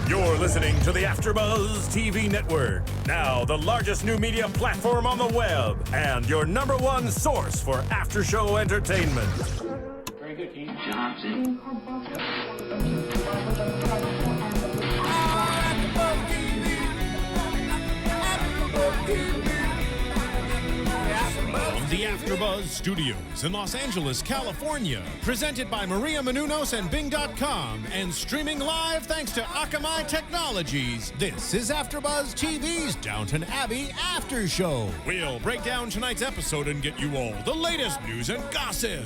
You're listening to the AfterBuzz TV network, now the largest new media platform on the web, and your #1 source for after-show entertainment. Very good, King Johnson. From the AfterBuzz Studios in Los Angeles, California, presented by Maria Menounos and Bing.com, and streaming live thanks to Akamai Technologies. This is AfterBuzz TV's Downton Abbey After Show. We'll break down tonight's episode and get you all the latest news and gossip.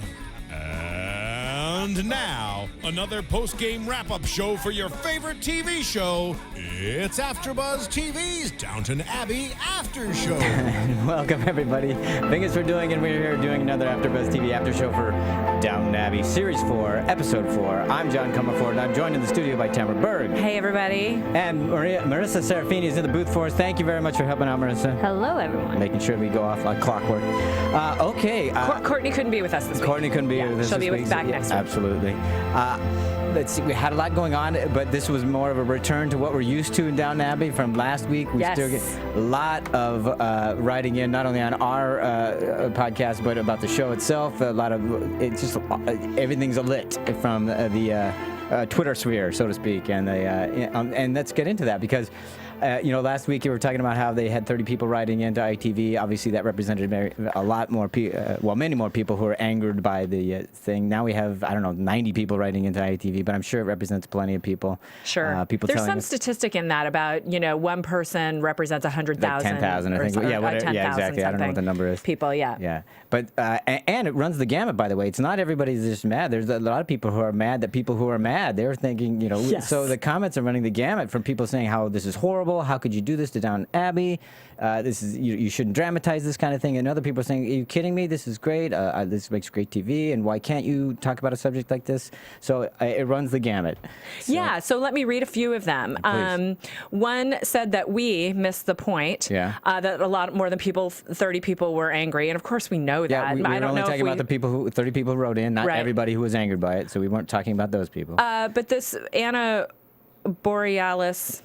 And now, another post-game wrap-up show for your favorite TV show. It's AfterBuzz TV's Downton Abbey After Show. Welcome, everybody. Thanks for doing it. We're here doing another AfterBuzz TV After Show for Downton Abbey Series 4, Episode 4. I'm John Comerford, and I'm joined in the studio by Tamara Berg. Hey, everybody. And Marissa Serafini is in the booth for us. Thank you very much for helping out, Marissa. Hello, everyone. Making sure we go off like clockwork. Okay. Courtney couldn't be with us this week. Courtney couldn't be with us She'll this be week. back next week. Absolutely. Let's see, we had a lot going on, but this was more of a return to what we're used to in Downton Abbey from last week. We still get a lot of writing in, not only on our podcast, but about the show itself. A lot of, it's just, everything's lit from the Twitter sphere, so to speak. And let's get into that because, last week you were talking about how they had 30 people writing into ITV. Obviously, that represented a lot more many more people who are angered by the thing. Now we have, 90 people writing into ITV, but I'm sure it represents plenty of people. Sure. There's some statistic in that about, one person represents 100,000. Like 10,000, I think. Yeah, exactly. I don't know what the number is. People, yeah. Yeah. But, and it runs the gamut, by the way. It's not everybody's just mad. There's a lot of people who are mad that people who are mad, they're thinking, Yes. So the comments are running the gamut from people saying how this is horrible. How could you do this to Downton Abbey? This is you shouldn't dramatize this kind of thing. And other people are saying, are you kidding me? This is great. This makes great TV. And why can't you talk about a subject like this? So it runs the gamut. Yeah, so let me read a few of them. One said that we missed the point. Yeah. That a lot more than 30 people were angry. And of course we know that. Yeah, we were only talking about the 30 people who wrote in, not everybody who was angered by it. So we weren't talking about those people. But this Anna Borealis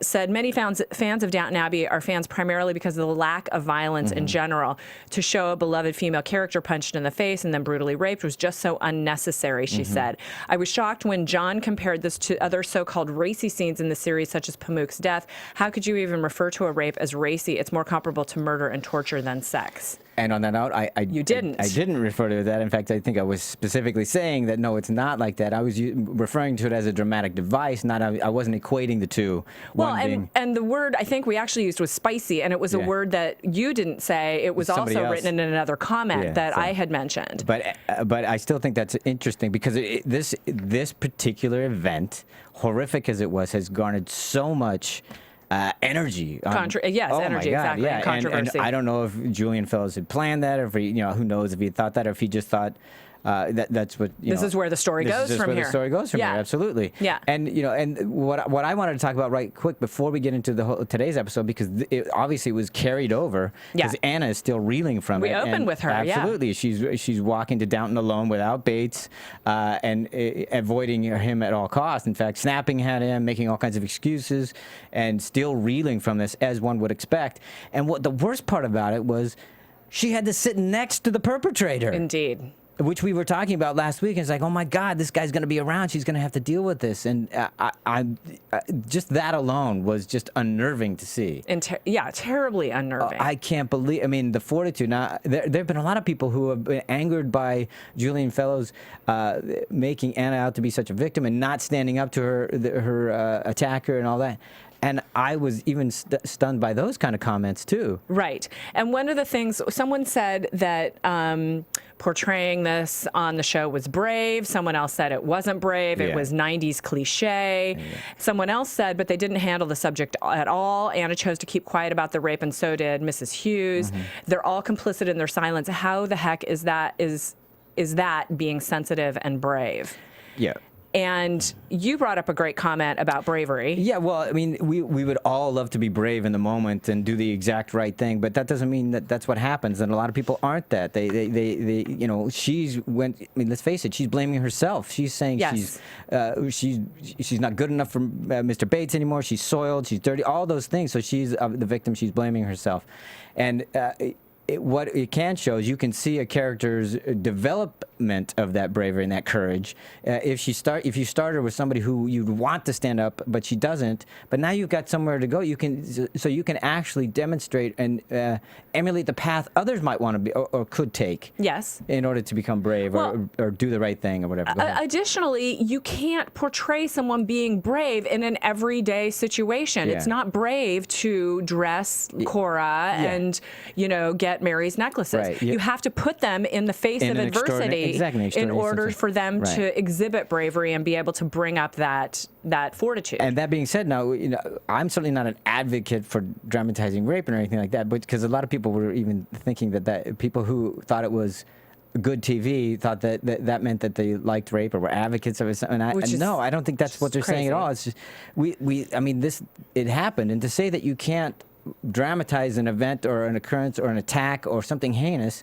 said many fans of Downton Abbey are fans primarily because of the lack of violence in general. To show a beloved female character punched in the face and then brutally raped was just so unnecessary, she said. I was shocked when John compared this to other so-called racy scenes in the series, such as Pamuk's death. How could you even refer to a rape as racy? It's more comparable to murder and torture than sex. And on that note, I didn't refer to that. In fact, I think I was specifically saying that no, it's not like that. I was referring to it as a dramatic device. I wasn't equating the two. Well, and the word I think we actually used was spicy, and it was a word that you didn't say. It was also written in another comment that I had mentioned. But I still think that's interesting because this particular event, horrific as it was, has garnered so much energy. Yes, energy, exactly. Yeah. Controversy. And I don't know if Julian Fellows had planned that, or if he, who knows if he thought that, or if he just thought that's what. This is where the story goes from here. The story goes from here. Absolutely. Yeah. And and what I wanted to talk about right quick before we get into today's episode, because obviously it was carried over because Anna is still reeling from it. We opened with her. Absolutely. She's walking to Downton alone without Bates, and avoiding him at all costs. In fact, snapping at him, making all kinds of excuses, and still reeling from this as one would expect. And what the worst part about it was, she had to sit next to the perpetrator. Indeed. Which we were talking about last week. And it's like, oh my God, this guy's going to be around. She's going to have to deal with this. And I just that alone was just unnerving to see. And terribly unnerving. I can't believe. I mean, the fortitude. Now, there have been a lot of people who have been angered by Julian Fellows making Anna out to be such a victim and not standing up to her attacker and all that. And I was even stunned by those kind of comments, too. Right. And one of the things, someone said that portraying this on the show was brave. Someone else said it wasn't brave. It was 90s cliche. Someone else said, but they didn't handle the subject at all. Anna chose to keep quiet about the rape, and so did Mrs Hughes. They're all complicit in their silence. How the heck is that being sensitive and brave? Yeah. And you brought up a great comment about bravery. Yeah, well, I mean, we would all love to be brave in the moment and do the exact right thing, but that doesn't mean that that's what happens. And a lot of people aren't that. They you know, I mean, let's face it, she's blaming herself. She's saying Yes. she's not good enough for Mr. Bates anymore. She's soiled, she's dirty, all those things. So she's the victim. She's blaming herself. And what it can show is you can see a character's development of that bravery and that courage. If you start her with somebody who you'd want to stand up, but she doesn't, but now you've got somewhere to go. You can actually demonstrate and emulate the path others might want to be or could take. Yes. In order to become brave or do the right thing or whatever. Additionally, you can't portray someone being brave in an everyday situation. Yeah. It's not brave to dress Cora and, you know, get Mary's necklaces. Right. You have to put them in the face of adversity in order for them to exhibit bravery and be able to bring up that fortitude. And that being said, now, you know, I'm certainly not an advocate for dramatizing rape or anything like that, but because a lot of people were even thinking that people who thought it was good TV thought that meant that they liked rape or were advocates of it. And no, I don't think that's what they're saying at all. It's just I mean, it happened, and to say that you can't dramatize an event or an occurrence or an attack or something heinous.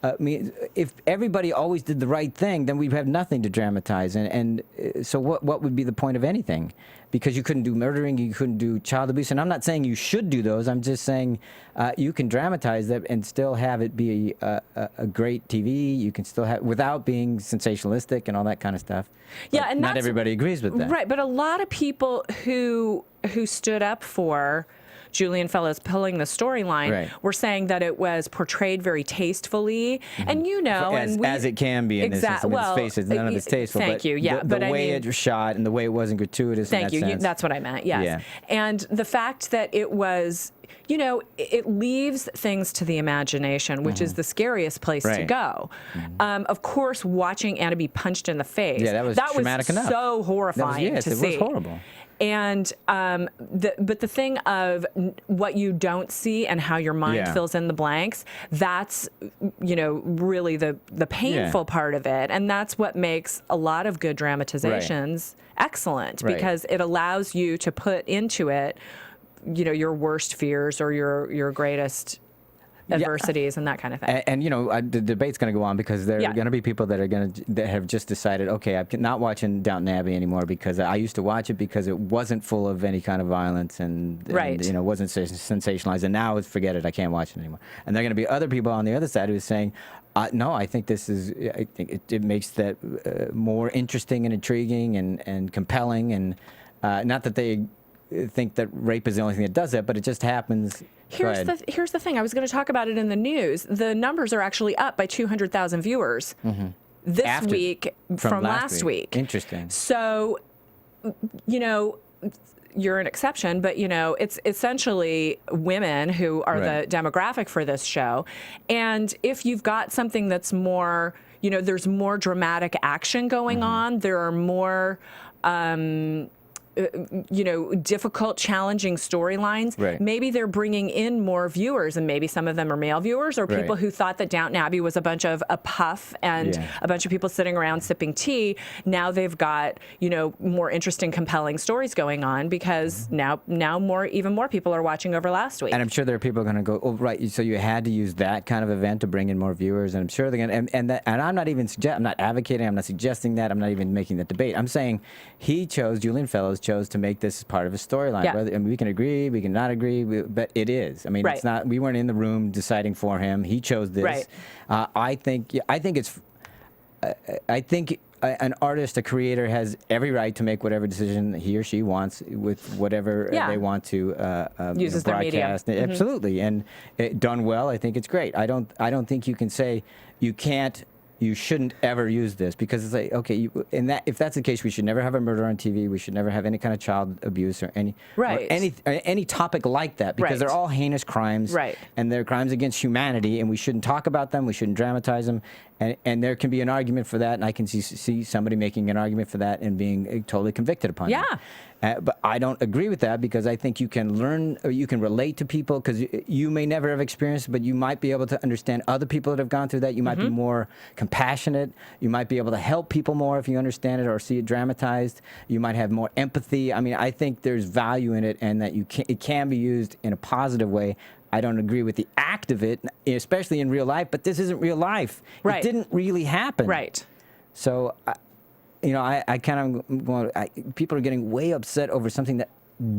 I mean, if everybody always did the right thing, then we'd have nothing to dramatize. And so what would be the point of anything? Because you couldn't do murdering, you couldn't do child abuse. And I'm not saying you should do those. I'm just saying you can dramatize that and still have it be a great TV. You can still have, without being sensationalistic and all that kind of stuff. Yeah, but and not everybody agrees with that. Right, but a lot of people who stood up for Julian Fellowes pulling the storyline were saying that it was portrayed very tastefully, and you know, as it can be in this instance. Well, let's face it, none of it's tasteful. Thank you. Yeah, but the way it was shot and the way it wasn't gratuitous. Thank you. Sense. That's what I meant. Yes. Yeah. And the fact that it was, you know, it leaves things to the imagination, which is the scariest place to go. Of course, watching Anna be punched in the face. Yeah, that was traumatic enough. So horrifying to see. It was horrible. And but the thing of what you don't see and how your mind fills in the blanks, that's, you know, really the painful part of it. And that's what makes a lot of good dramatizations excellent, because it allows you to put into it, you know, your worst fears or your greatest adversities and that kind of thing. And you know, the debate's going to go on because there are going to be people that have just decided, okay, I'm not watching Downton Abbey anymore because I used to watch it because it wasn't full of any kind of violence and you know, wasn't sensationalized, and now forget it, I can't watch it anymore. And there are going to be other people on the other side who's saying, no, I think it makes that more interesting and intriguing and compelling, and not that they think that rape is the only thing that does that, but it just happens. Here's the thing. I was going to talk about it in the news. The numbers are actually up by 200,000 viewers this week from last week. Interesting. So, you know, you're an exception, but, you know, it's essentially women who are the demographic for this show. And if you've got something that's more, you know, there's more dramatic action going on, there are more you know, difficult, challenging storylines. Maybe they're bringing in more viewers, and maybe some of them are male viewers or people who thought that Downton Abbey was a bunch of a puff and a bunch of people sitting around sipping tea. Now they've got, you know, more interesting, compelling stories going on because now even more people are watching over last week. And I'm sure there are people going to go, oh, right, so you had to use that kind of event to bring in more viewers, and I'm sure they're going to, and I'm not even I'm not advocating, I'm not suggesting that, I'm not even making that debate. I'm saying Julian Fellowes chose to make this part of a storyline. Yeah. And we can agree, we can not agree, but it is. I mean, it's not. We weren't in the room deciding for him. He chose this. Right. I think an artist, a creator, has every right to make whatever decision he or she wants with whatever they want to uses their media. Absolutely, and done well, I think it's great. I don't think you can say you shouldn't ever use this, because it's like, okay, if that's the case, we should never have a murder on TV. We should never have any kind of child abuse or any topic like that, because they're all heinous crimes, and they're crimes against humanity, and we shouldn't talk about them. We shouldn't dramatize them. And there can be an argument for that, and I can see somebody making an argument for that and being totally convicted upon it. But I don't agree with that, because I think you can learn, or you can relate to people, because you may never have experienced it, but you might be able to understand other people that have gone through that. You might be more compassionate. You might be able to help people more if you understand it or see it dramatized. You might have more empathy. I mean, I think there's value in it, and that it can be used in a positive way. I don't agree with the act of it, especially in real life, but this isn't real life. Right. It didn't really happen. Right. So, I kind of going, people are getting way upset over something that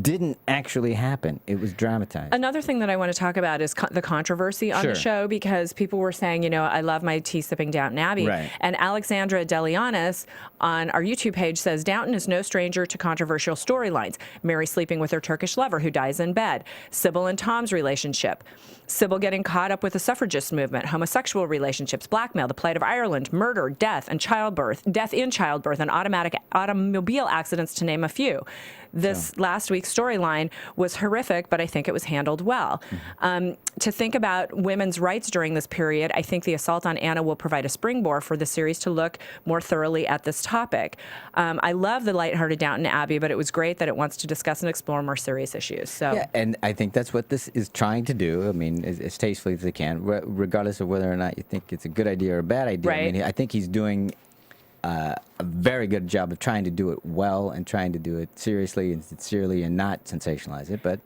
didn't actually happen. It was dramatized. Another thing that I want to talk about is the controversy on the show, because people were saying, I love my tea sipping Downton Abbey. Right. And Alexandra Delianis on our YouTube page says, Downton is no stranger to controversial storylines. Mary sleeping with her Turkish lover who dies in bed. Sybil and Tom's relationship. Sybil getting caught up with the suffragist movement, homosexual relationships, blackmail, the plight of Ireland, murder, death in childbirth, and automatic automobile accidents, to name a few. This last week's storyline was horrific, but I think it was handled well. To think about women's rights during this period, I think the assault on Anna will provide a springboard for the series to look more thoroughly at this topic. I love the lighthearted Downton Abbey, but it was great that it wants to discuss and explore more serious issues. So yeah, and I think that's what this is trying to do. I mean, as tastefully as they can, regardless of whether or not you think it's a good idea or a bad idea. Right. I mean, I think he's doing a very good job of trying to do it well and trying to do it seriously and sincerely and not sensationalize it. But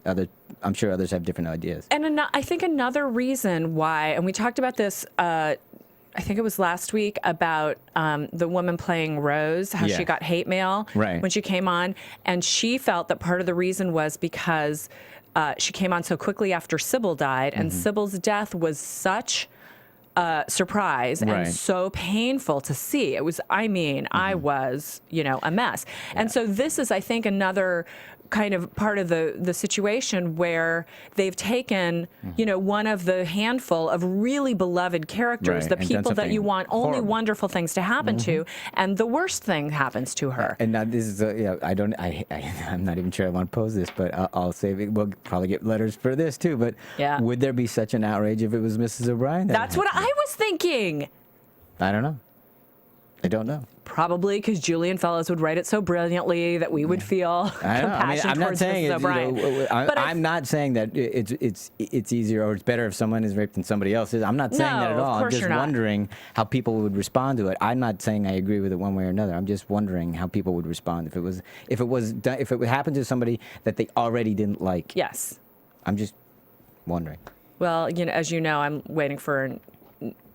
I'm sure others have different ideas. And I think another reason why, and we talked about this, I think it was last week, about the woman playing Rose, how she got hate mail when she came on. And she felt that part of the reason was because she came on so quickly after Sybil died, and Sybil's death was such surprise and so painful to see. It was, I was, a mess. And so this is, I think, another kind of part of the situation where they've taken, one of the handful of really beloved characters, the people that you want only wonderful things to happen to, and the worst thing happens to her. And now this is, I'm not even sure I want to pose this, but I'll save it. We'll probably get letters for this too, but would there be such an outrage if it was Mrs. O'Brien? That's what I was thinking. I don't know. I don't know. Probably because Julian Fellows would write it so brilliantly that we would feel compassion towards Mrs. O'Brien. I'm not saying that it's easier or it's better if someone is raped than somebody else is. I'm not saying that at all. I'm just wondering how people would respond to it. I'm not saying I agree with it one way or another. I'm just wondering how people would respond if it happened to somebody that they already didn't like. Yes. I'm just wondering. Well, as you know, I'm waiting for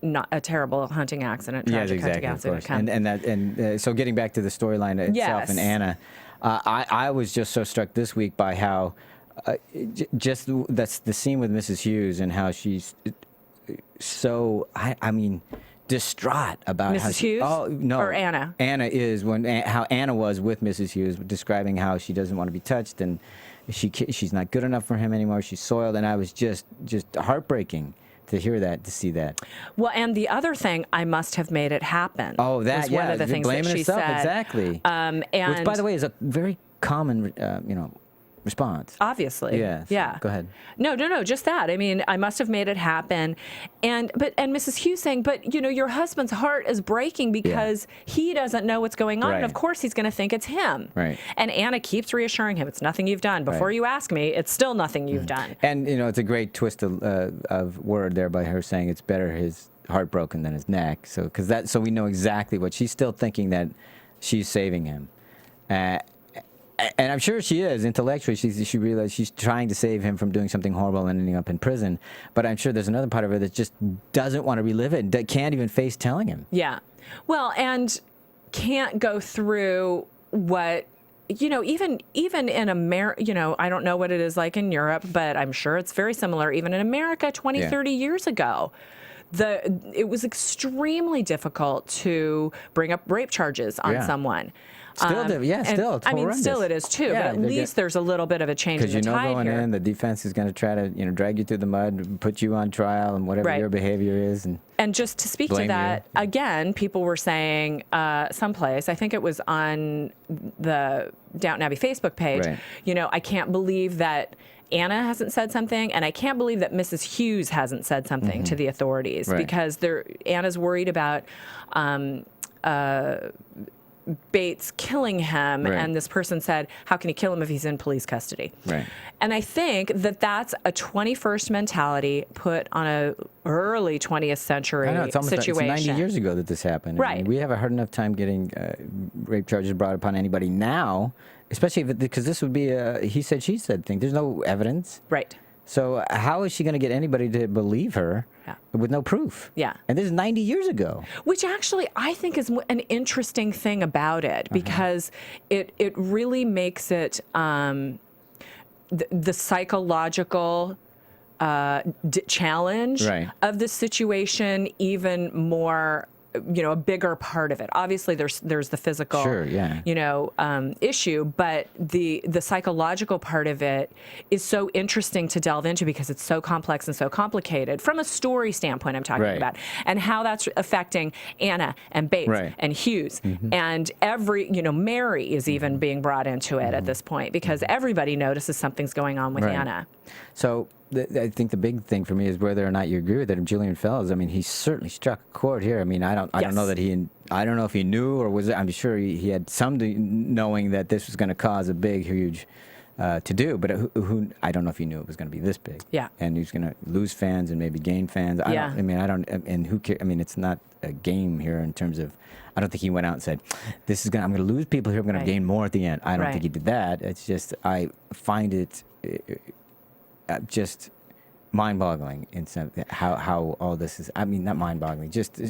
not a terrible hunting accident, tragic hunting accident. So getting back to the storyline itself and Anna, I was just so struck this week by how just that's the scene with Mrs. Hughes and how she's so distraught about Mrs. Hughes? Oh no, or Anna? Anna is how Anna was with Mrs. Hughes, describing how she doesn't want to be touched and she's not good enough for him anymore. She's soiled, and I was just heartbreaking to hear that, to see that. Well, and the other thing, I must have made it happen. Oh, that, was one of the things that she said. Exactly. And which, by the way, is a very common, response. Obviously. Yeah. Yeah. Go ahead. No, just that. I mean, I must have made it happen. And Mrs. Hughes saying, but your husband's heart is breaking because he doesn't know what's going on. Right. And of course he's going to think it's him. Right. And Anna keeps reassuring him, it's nothing you've done. Before you ask me, it's still nothing you've done. And, it's a great twist of word there by her saying it's better his heart broken than his neck. So we know exactly what she's still thinking, that she's saving him. And I'm sure she is intellectually. She realizes she's trying to save him from doing something horrible and ending up in prison. But I'm sure there's another part of her that just doesn't want to relive it. That can't even face telling him. Yeah, well, and can't go through what even in America. I don't know what it is like in Europe, but I'm sure it's very similar. Even in America, 20, 30 years ago. It was extremely difficult to bring up rape charges on someone. Still, still. Still it is too. But at least there's a little bit of a change in the tide going here. in, the defense is going to try to, drag you through the mud, put you on trial, and whatever your behavior is, and just to speak to that again, people were saying someplace, I think it was on the Downton Abbey Facebook page. I can't believe that Anna hasn't said something, and I can't believe that Mrs. Hughes hasn't said something to the authorities because Anna's worried about Bates killing him, and this person said, how can he kill him if he's in police custody? Right. And I think that that's a 21st mentality put on a early 20th century I know, it's almost situation. It's 90 years ago that this happened. Right. I mean, we have a hard enough time getting rape charges brought upon anybody now, especially because this would be a he said, she said thing. There's no evidence. Right. So how is she going to get anybody to believe her with no proof? Yeah. And this is 90 years ago. Which actually I think is an interesting thing about it because it really makes it the psychological challenge of the situation even more, a bigger part of it. Obviously, there's the physical, issue, but the psychological part of it is so interesting to delve into because it's so complex and so complicated from a story standpoint. I'm talking about, and how that's affecting Anna and Bates and Hughes and Mary is even being brought into it at this point because everybody notices something's going on with Anna. So I think the big thing for me is whether or not you agree with it. Julian Fellowes, I mean, he certainly struck a chord here. I mean, I don't know that I don't know if he knew or was. I'm sure he had some knowing that this was going to cause a big, huge to do. But who I don't know if he knew it was going to be this big. Yeah. And he's going to lose fans and maybe gain fans. And who cares? I mean, it's not a game here in terms of. I don't think he went out and said, I'm going to lose people here. I'm going to gain more at the end. I don't think he did that. It's just I find it. Just mind-boggling in some how all this is. I mean, not mind-boggling. Just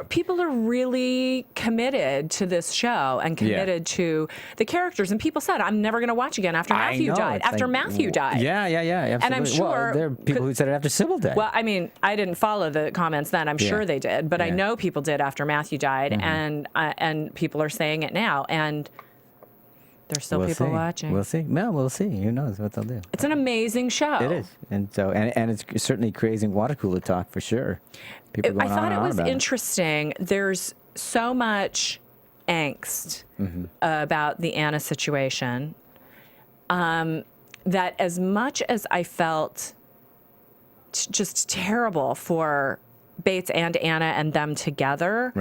people are really committed to this show and committed to the characters. And people said, "I'm never going to watch again after Matthew died." After Matthew died. Yeah, absolutely. And I'm sure there are people who said it after Sybil died. Well, I mean, I didn't follow the comments then. I'm sure they did, but I know people did after Matthew died, and people are saying it now, and. There's still people watching. We'll see. No, we'll see. Who knows what they'll do. It's an amazing show. It is, and so and it's certainly creating water cooler talk for sure. People going I thought on it was about interesting. There's so much angst about the Anna situation that as much as I felt just terrible for Bates and Anna and them together,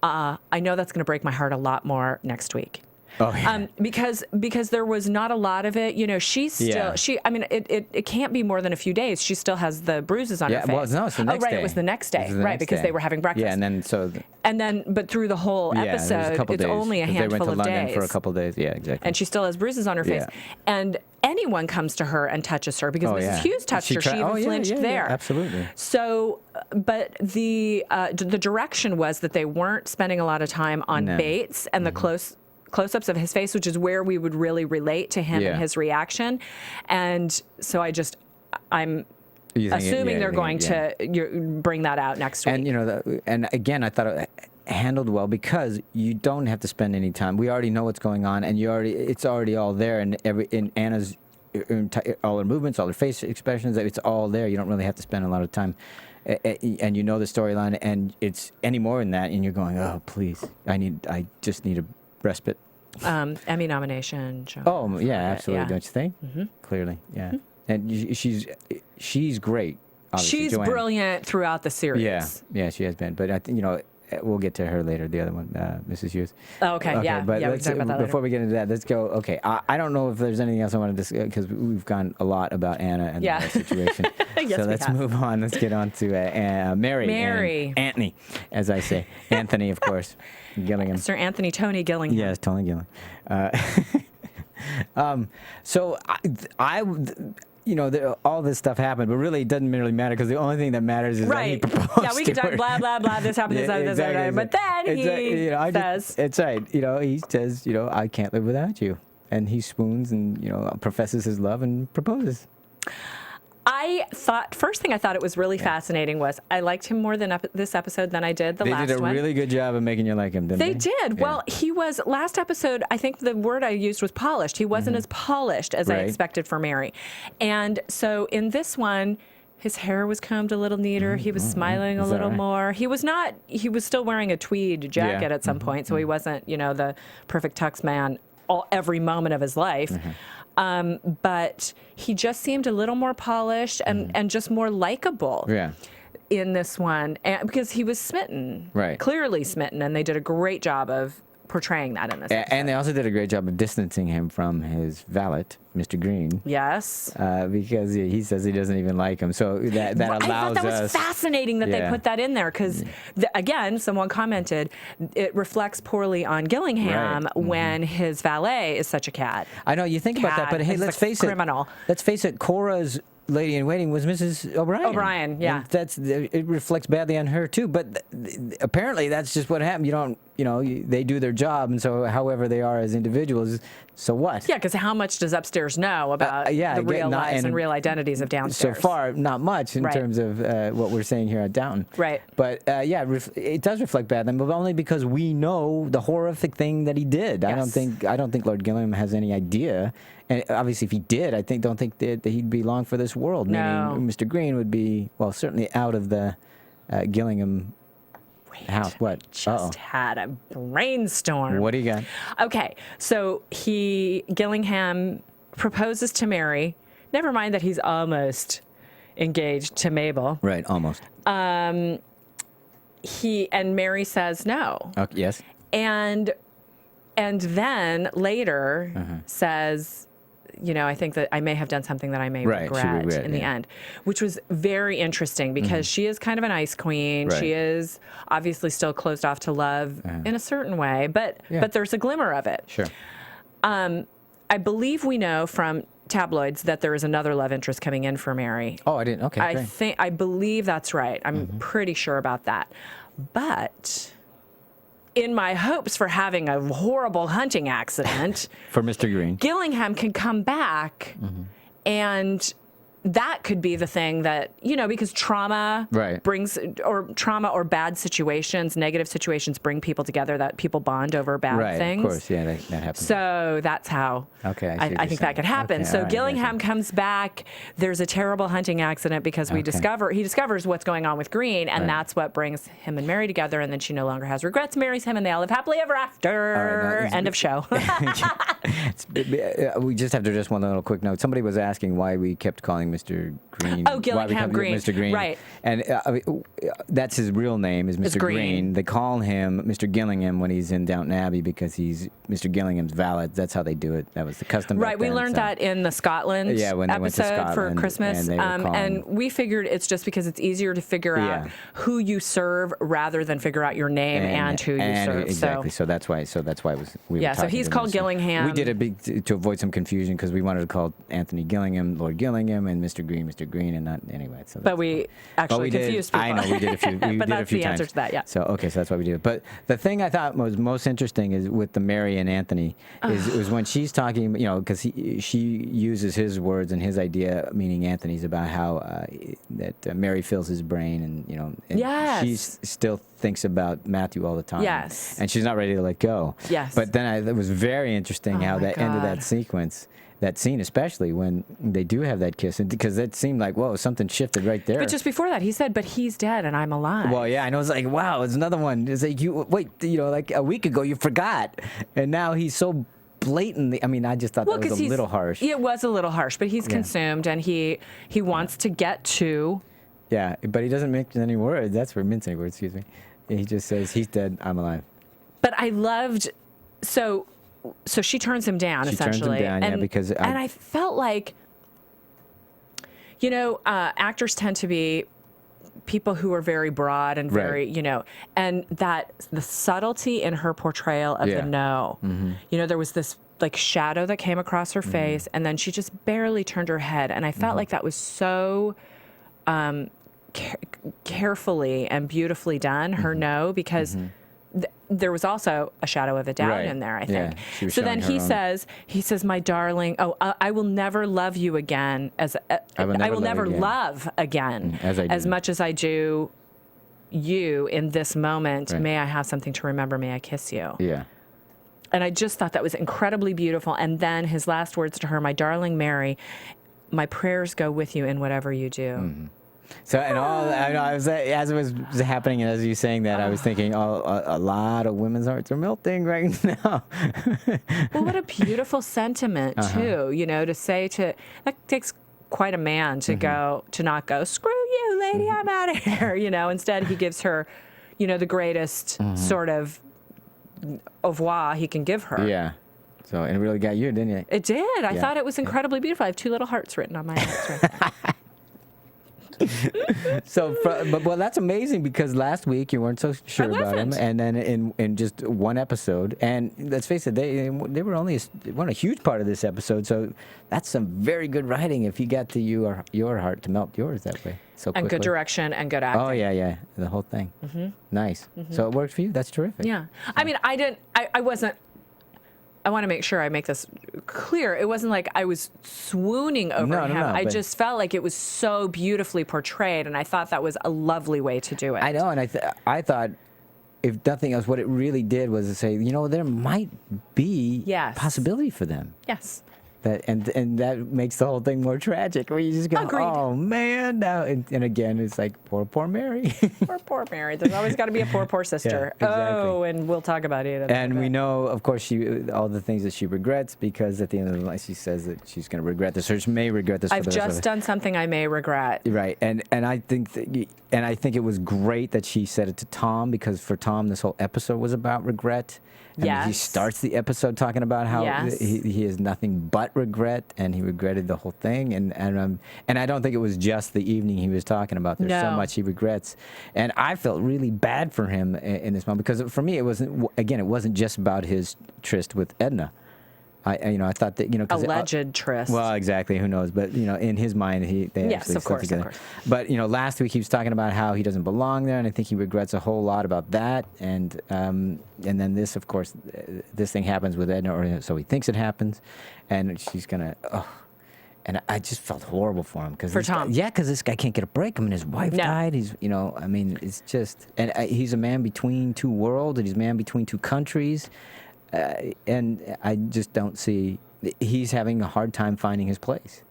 I know that's going to break my heart a lot more next week. Oh, yeah. Because there was not a lot of it. She's still I mean it can't be more than a few days. She still has the bruises on her face. Well, no, it's the next day. It was the next day, because they were having breakfast. Yeah, and then but through the whole episode, it's days, only a handful they went to of London days for a couple of days. Yeah, exactly. And she still has bruises on her face. And anyone comes to her and touches her because Mrs. Hughes touched her. She even flinched there. Yeah, absolutely. So, but the direction was that they weren't spending a lot of time on Bates and the close-ups of his face, which is where we would really relate to him and his reaction. And so I'm assuming they're going to bring that out next week. And and again, I thought it handled well because you don't have to spend any time. We already know what's going on, and it's already all there. And in Anna's all her movements, all her face expressions, it's all there. You don't really have to spend a lot of time. And the storyline, and it's any more than that, and you're going, oh please, I just need a respite. Emmy nomination. Oh yeah, absolutely. Yeah. Don't you think? Clearly, yeah. And she's great. She's Joanne. Brilliant throughout the series. Yeah, she has been. But I think we'll get to her later. The other one, Mrs. Hughes. Oh, okay. Yeah. But we can talk about that before we get into that, let's go. Okay, I don't know if there's anything else I want to discuss because we've gone a lot about Anna and the situation. Yes, so let's move on. Let's get on to Mary. And Anthony, as I say, Anthony, of course, Gillingham. Sir Anthony Tony Gillingham. Yes, Tony Gillingham. So all this stuff happened, but really it doesn't really matter because the only thing that matters is that he proposed. Yeah, we could talk blah blah blah. This happened. This happened. Exactly. But then he says, "It's right." He says, "I can't live without you," and he swoons and professes his love and proposes. First thing I thought it was really fascinating was I liked him more than this episode than I did the last one. They did a really good job of making you like him, didn't they? They did. Yeah. Well, he was, last episode, I think the word I used was polished. He wasn't as polished as I expected for Mary. And so in this one, his hair was combed a little neater. He was smiling a little more. He was still wearing a tweed jacket at some point, so he wasn't, the perfect tux man every moment of his life. But he just seemed a little more polished and just more likable. Yeah. In this one, and because he was smitten, Right. Clearly smitten, and they did a great job of portraying that in this episode. And they also did a great job of distancing him from his valet, Mr. Green. Yes. Because he says he doesn't even like him. So that I allows thought that us. was fascinating that they put that in there because, again, someone commented it reflects poorly on Gillingham when his valet is such a cat. I know you think about that, but hey, He's let's a face criminal. Let's face it. Cora's lady in waiting was Mrs. O'Brien. O'Brien, yeah. And it reflects badly on her too. But apparently, that's just what happened. They do their job, and so however they are as individuals. So what? Yeah, because how much does upstairs know about the real lives and real identities of downstairs? So far, not much in terms of what we're saying here at Downton. Right. But it does reflect bad on him, but only because we know the horrific thing that he did. Yes. I don't think Lord Gillingham has any idea. And obviously, if he did, don't think that he'd be long for this world. No. Meaning Mr. Green would be, certainly out of the Gillingham house. What? Just had a brainstorm. What do you got? Okay, so Gillingham proposes to Mary. Never mind that he's almost engaged to Mabel. Right, almost. And Mary says no. Okay, yes. And then later says, I think that I may have done something that I may regret in the end, which was very interesting because she is kind of an ice queen. Right. She is obviously still closed off to love in a certain way, but there's a glimmer of it. Sure. I believe we know from tabloids that there is another love interest coming in for Mary. Oh, I didn't. Okay. I believe that's right. I'm pretty sure about that. But in my hopes for having a horrible hunting accident for Mr. Green, Gillingham can come back and that could be the thing that, because trauma brings, or trauma or bad situations, negative situations bring people together, that people bond over bad things. Of course, that happens. So that's how I think that could happen. Okay, so right, Gillingham comes back. There's a terrible hunting accident because he discovers what's going on with Green, and that's what brings him and Mary together. And then she no longer has regrets, marries him, and they all live happily ever after. End of show. We just have to just one little quick note. Somebody was asking why we kept calling Mr. Green. Oh, Gillingham Green. Mr. Green. Right. And that's his real name is Mr. Green. They call him Mr. Gillingham when he's in Downton Abbey because he's Mr. Gillingham's valet. That's how they do it. That was the custom. Right. We learned that in the Scotland when they episode went to Scotland for Christmas. And we figured it's just because it's easier to figure out who you serve rather than figure out your name and who you serve. Exactly. So that's why it was. So he's called Gillingham. We did it to avoid some confusion because we wanted to call Anthony Gillingham Lord Gillingham and Mr. Green, and not anyway. So but we actually confused people. I know we did a few. But that's the answer times. to that. Yeah. So that's why we did it. But the thing I thought was most interesting is with the Mary and Anthony is when she's talking, because she uses his words and his idea, meaning Anthony's, about how that Mary fills his brain, and she still thinks about Matthew all the time. Yes. And she's not ready to let go. Yes. But then it was very interesting how that ended that sequence. That scene, especially when they do have that kiss, because it seemed like, whoa, something shifted right there. But just before that, he said, "But he's dead and I'm alive." Well, yeah, I know. It's like, wow, it's another one. It's like, like a week ago you forgot, and now he's so blatantly. I mean, I just thought that was a little harsh. It was a little harsh, but he's consumed, and he wants to get to. Yeah, but he doesn't make any words. That's for mince any words. Excuse me. He just says, "He's dead. I'm alive." But I loved So she turns him down, essentially. Turns him down, because and I felt like, actors tend to be people who are very broad and very, and that the subtlety in her portrayal of the no. There was this like shadow that came across her face, and then she just barely turned her head, and I felt like that was so carefully and beautifully done. Her no, because. There was also a shadow of a doubt in there, I think. Yeah, so then he says, "My darling, I will never love you again I will never love again as much as I do you in this moment. Right. May I have something to remember? May I kiss you?" Yeah. And I just thought that was incredibly beautiful. And then his last words to her, "My darling Mary, my prayers go with you in whatever you do." So, and all I know, I was as it was happening, and as you saying that, I was thinking, a lot of women's hearts are melting right now. Well, what a beautiful sentiment too. You know, to say that takes quite a man to not go, screw you, lady, I'm out of here. You know, instead he gives her, you know, the greatest sort of au revoir he can give her. Yeah. So, and it really got you, didn't it? It did. I thought it was incredibly beautiful. I have 2 little hearts written on my notes right now. So, well, that's amazing because last week you weren't so sure about him, and then in just one episode, and let's face it, they were only weren't a huge part of this episode, so that's some very good writing if you got to your heart to melt yours that way so quickly. And good direction and good acting. Oh yeah, the whole thing. Nice. So it worked for you. That's terrific. Yeah. I mean, I wasn't. I want to make sure I make this clear. It wasn't like I was swooning over him. I just felt like it was so beautifully portrayed, and I thought that was a lovely way to do it. I know, and I thought, if nothing else, what it really did was to say, you know, there might be possibility for them. Yes. And that makes the whole thing more tragic. Where you just go, Agreed. Oh man, now and again, it's like poor Mary. Poor Mary. There's always got to be a poor sister. Yeah, exactly. Oh, and we'll talk about it. And we know, of course, all the things that she regrets, because at the end of the line, she says that she's going to regret this, or she may regret this. I've just done something I may regret. Right, and I think it was great that she said it to Tom, because for Tom, this whole episode was about regret. And he starts the episode talking about how he has nothing but regret, and he regretted the whole thing. And I don't think it was just the evening he was talking about. There's so much he regrets, and I felt really bad for him in this moment, because for me it wasn't just about his tryst with Edna. I thought that, alleged tryst. Well, exactly. Who knows? But in his mind, they actually stuck together. But last week he was talking about how he doesn't belong there, and I think he regrets a whole lot about that. And then this, of course, this thing happens with Edna, or so he thinks it happens, and she's gonna. And I just felt horrible for him for Tom. Because this guy can't get a break. I mean, his wife died. He's, it's just, and he's a man between two worlds, and he's a man between two countries. And I just don't see, he's having a hard time finding his place.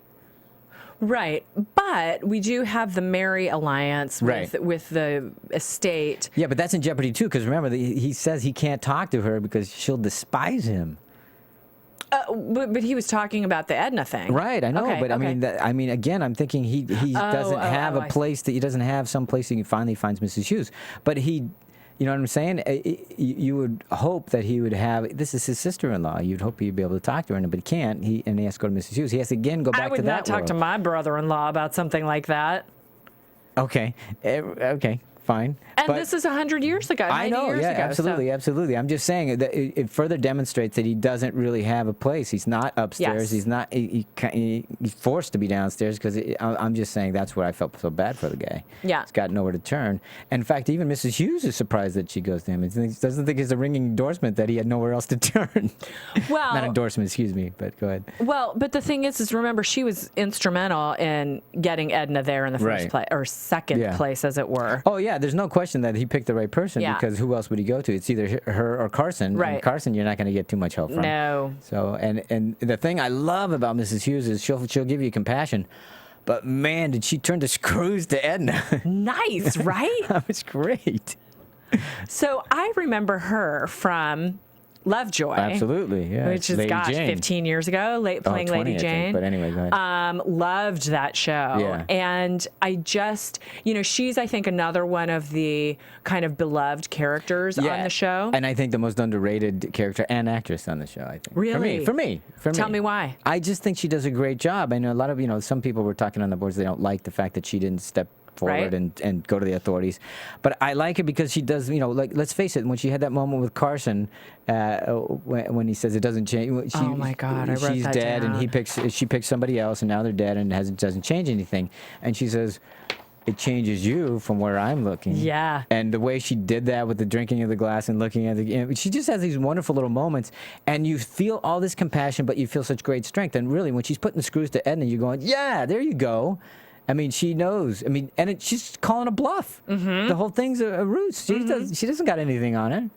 Right. But we do have the Mary alliance with the estate. Yeah, but that's in jeopardy too, because remember, he says he can't talk to her because she'll despise him. But he was talking about the Edna thing. Right, I know, but I mean, again, I'm thinking he doesn't have a place that he doesn't have some place he finally finds Mrs. Hughes. But he, you know what I'm saying? You would hope that he would have. This is his sister-in-law. You'd hope he'd be able to talk to her, but he can't. And he has to go to Mrs. Hughes. He has to again go back to that. I would not talk to my brother-in-law about something like that. Okay, fine. And this is 100 years ago. I know, absolutely. I'm just saying that it further demonstrates that he doesn't really have a place. He's not upstairs. He's not. He's forced to be downstairs, because I'm just saying that's where I felt so bad for the guy. Yeah. He's got nowhere to turn. And in fact, even Mrs. Hughes is surprised that she goes to him. He doesn't think it's a ringing endorsement that he had nowhere else to turn. Well, not endorsement, excuse me, but go ahead. Well, but the thing is remember, she was instrumental in getting Edna there in the first place, or second place, as it were. Oh yeah, there's no question that he picked the right person, because who else would he go to? It's either her or Clarkson. Right. And Clarkson, you're not going to get too much help from. No. So, and the thing I love about Mrs. Hughes is she'll give you compassion, but man, did she turn the screws to Edna. Nice, right? That was great. So I remember her from Lovejoy. Absolutely, yeah. Which is, Lady Jane. 15 years ago, playing 20, Lady Jane. I think. But anyway, go ahead. Loved that show. Yeah. And I just, she's, I think, another one of the kind of beloved characters on the show. And I think the most underrated character and actress on the show, I think. Really? For me. Tell me why. I just think she does a great job. I know a lot of, some people were talking on the boards, they don't like the fact that she didn't step forward and go to the authorities, but I like it because she does. Let's face it. When she had that moment with Clarkson, when he says it doesn't change. Oh my God! I wrote she's that dead, down. and she picks somebody else, and now they're dead, and it doesn't change anything. And she says, it changes you from where I'm looking. Yeah. And the way she did that with the drinking of the glass and looking at she just has these wonderful little moments, and you feel all this compassion, but you feel such great strength. And really, when she's putting the screws to Edna, you're going, yeah, there you go. I mean, she knows. I mean, and she's calling a bluff. The whole thing's a ruse. She doesn't got anything on it.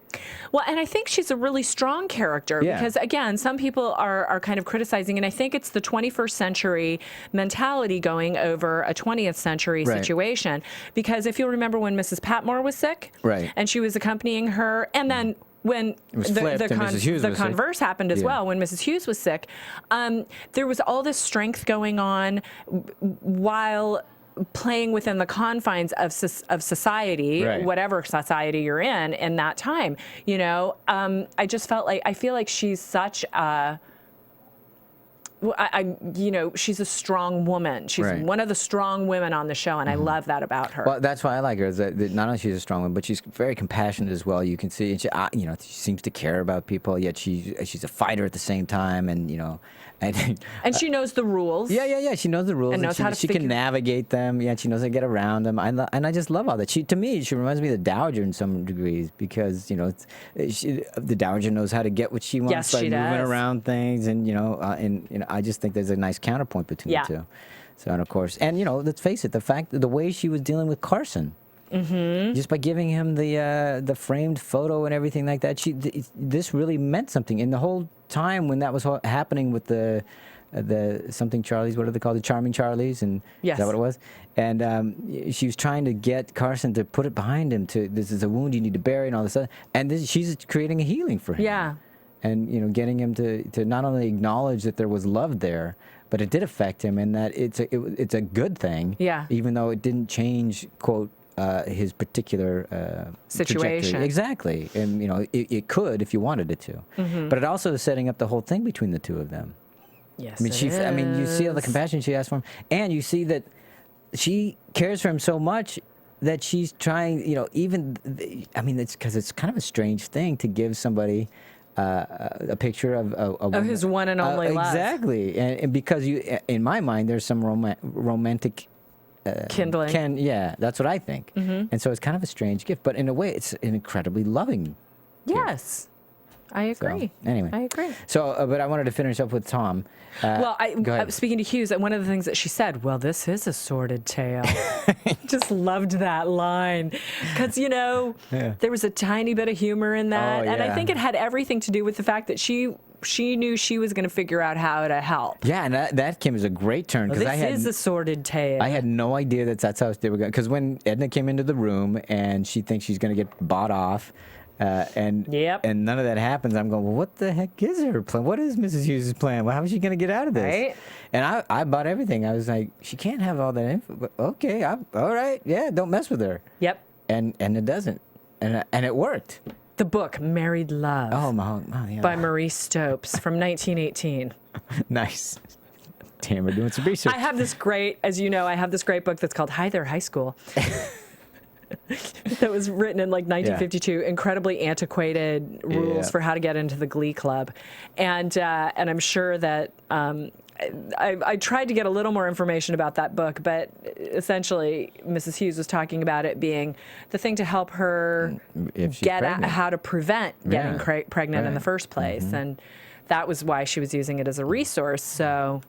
Well, and I think she's a really strong character because, again, some people are kind of criticizing, and I think it's the 21st century mentality going over a 20th century situation. Because if you'll remember when Mrs. Patmore was sick, and she was accompanying her, and then when the converse happened as well, when Mrs. Hughes was sick, there was all this strength going on while playing within the confines of society, whatever society you're in that time. You know, I just felt like, I feel like she's such a, you know, she's a strong woman. She's one of the strong women on the show, and I love that about her. Well, that's why I like her. Is that not only she's a strong woman, but she's very compassionate as well. You can see, and she, you know, she seems to care about people. Yet she's a fighter at the same time, and you know, and she knows the rules. Yeah. She knows the rules, and knows how to she can navigate them. Yeah, she knows how to get around them. And I just love all that. To me, she reminds me of the Dowager in some degrees because you know, the Dowager knows how to get what she wants, yes, like she moving does. around things, and you know, I just think there's a nice counterpoint between the two. So, and of course, and you know, let's face it, the way she was dealing with Clarkson, just by giving him the framed photo and everything like that, this really meant something. And the whole time when that was happening with the something Charlies, what are they called, the Charming Charlies, and is that what it was? And she was trying to get Clarkson to put it behind him. This is a wound you need to bury and all this stuff. And she's creating a healing for him. Yeah. And you know, getting him to not only acknowledge that there was love there, but it did affect him, and that it's a good thing. Yeah. Even though it didn't change, quote, his particular situation. Trajectory. Exactly. And you know, it could if you wanted it to. But it also is setting up the whole thing between the two of them. Yes. I mean, you see all the compassion she has for him, and you see that she cares for him so much that she's trying. You know, I mean, it's because it's kind of a strange thing to give somebody a picture of his one and only love. Exactly, and because in my mind, there's some romantic kindling. Yeah, that's what I think. And so it's kind of a strange gift, but in a way, it's an incredibly loving Yes. gift. I agree. So, anyway. I agree. So, but I wanted to finish up with Tom. Speaking to Hughes, one of the things that she said, well, this is a sordid tale. Just loved that line. Because, you know, there was a tiny bit of humor in that. And I think it had everything to do with the fact that she knew she was going to figure out how to help. Yeah, and that came as a great turn. Well, this is a sordid tale. I had no idea that's how they were going. Because when Edna came into the room and she thinks she's going to get bought off, and none of that happens, I'm going, well, what the heck is her plan? What is Mrs. Hughes' plan? Well, how is she going to get out of this? Right? And I bought everything. I was like, she can't have all that info. But okay, all right, yeah, don't mess with her. Yep. And it doesn't. And it worked. The book, Married Love, by Marie Stopes from 1918. Nice. Damn, we're doing some research. I have this great book that's called Hi There, High School. That was written in like 1952. Incredibly antiquated rules for how to get into the Glee Club, and I'm sure that I tried to get a little more information about that book, but essentially Mrs. Hughes was talking about it being the thing to help her get at how to prevent getting pregnant in the first place, and that was why she was using it as a resource. So,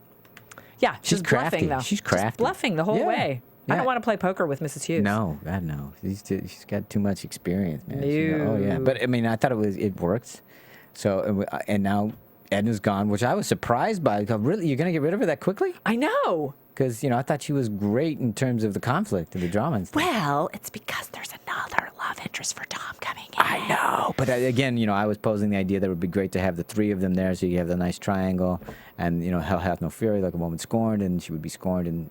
yeah, she's bluffing though. She's crafty. Just bluffing the whole way. I don't want to play poker with Mrs. Hughes. No, God, no. She's got too much experience, man. No. But I mean, I thought it worked. So, and now Edna's gone, which I was surprised by. Really, you're going to get rid of her that quickly? I know. Because, you know, I thought she was great in terms of the conflict and the drama and stuff. Well, it's because there's another love interest for Tom coming in. I know. But again, you know, I was posing the idea that it would be great to have the three of them there so you have the nice triangle. And, you know, hell hath no fury, like a woman scorned, and she would be scorned. And,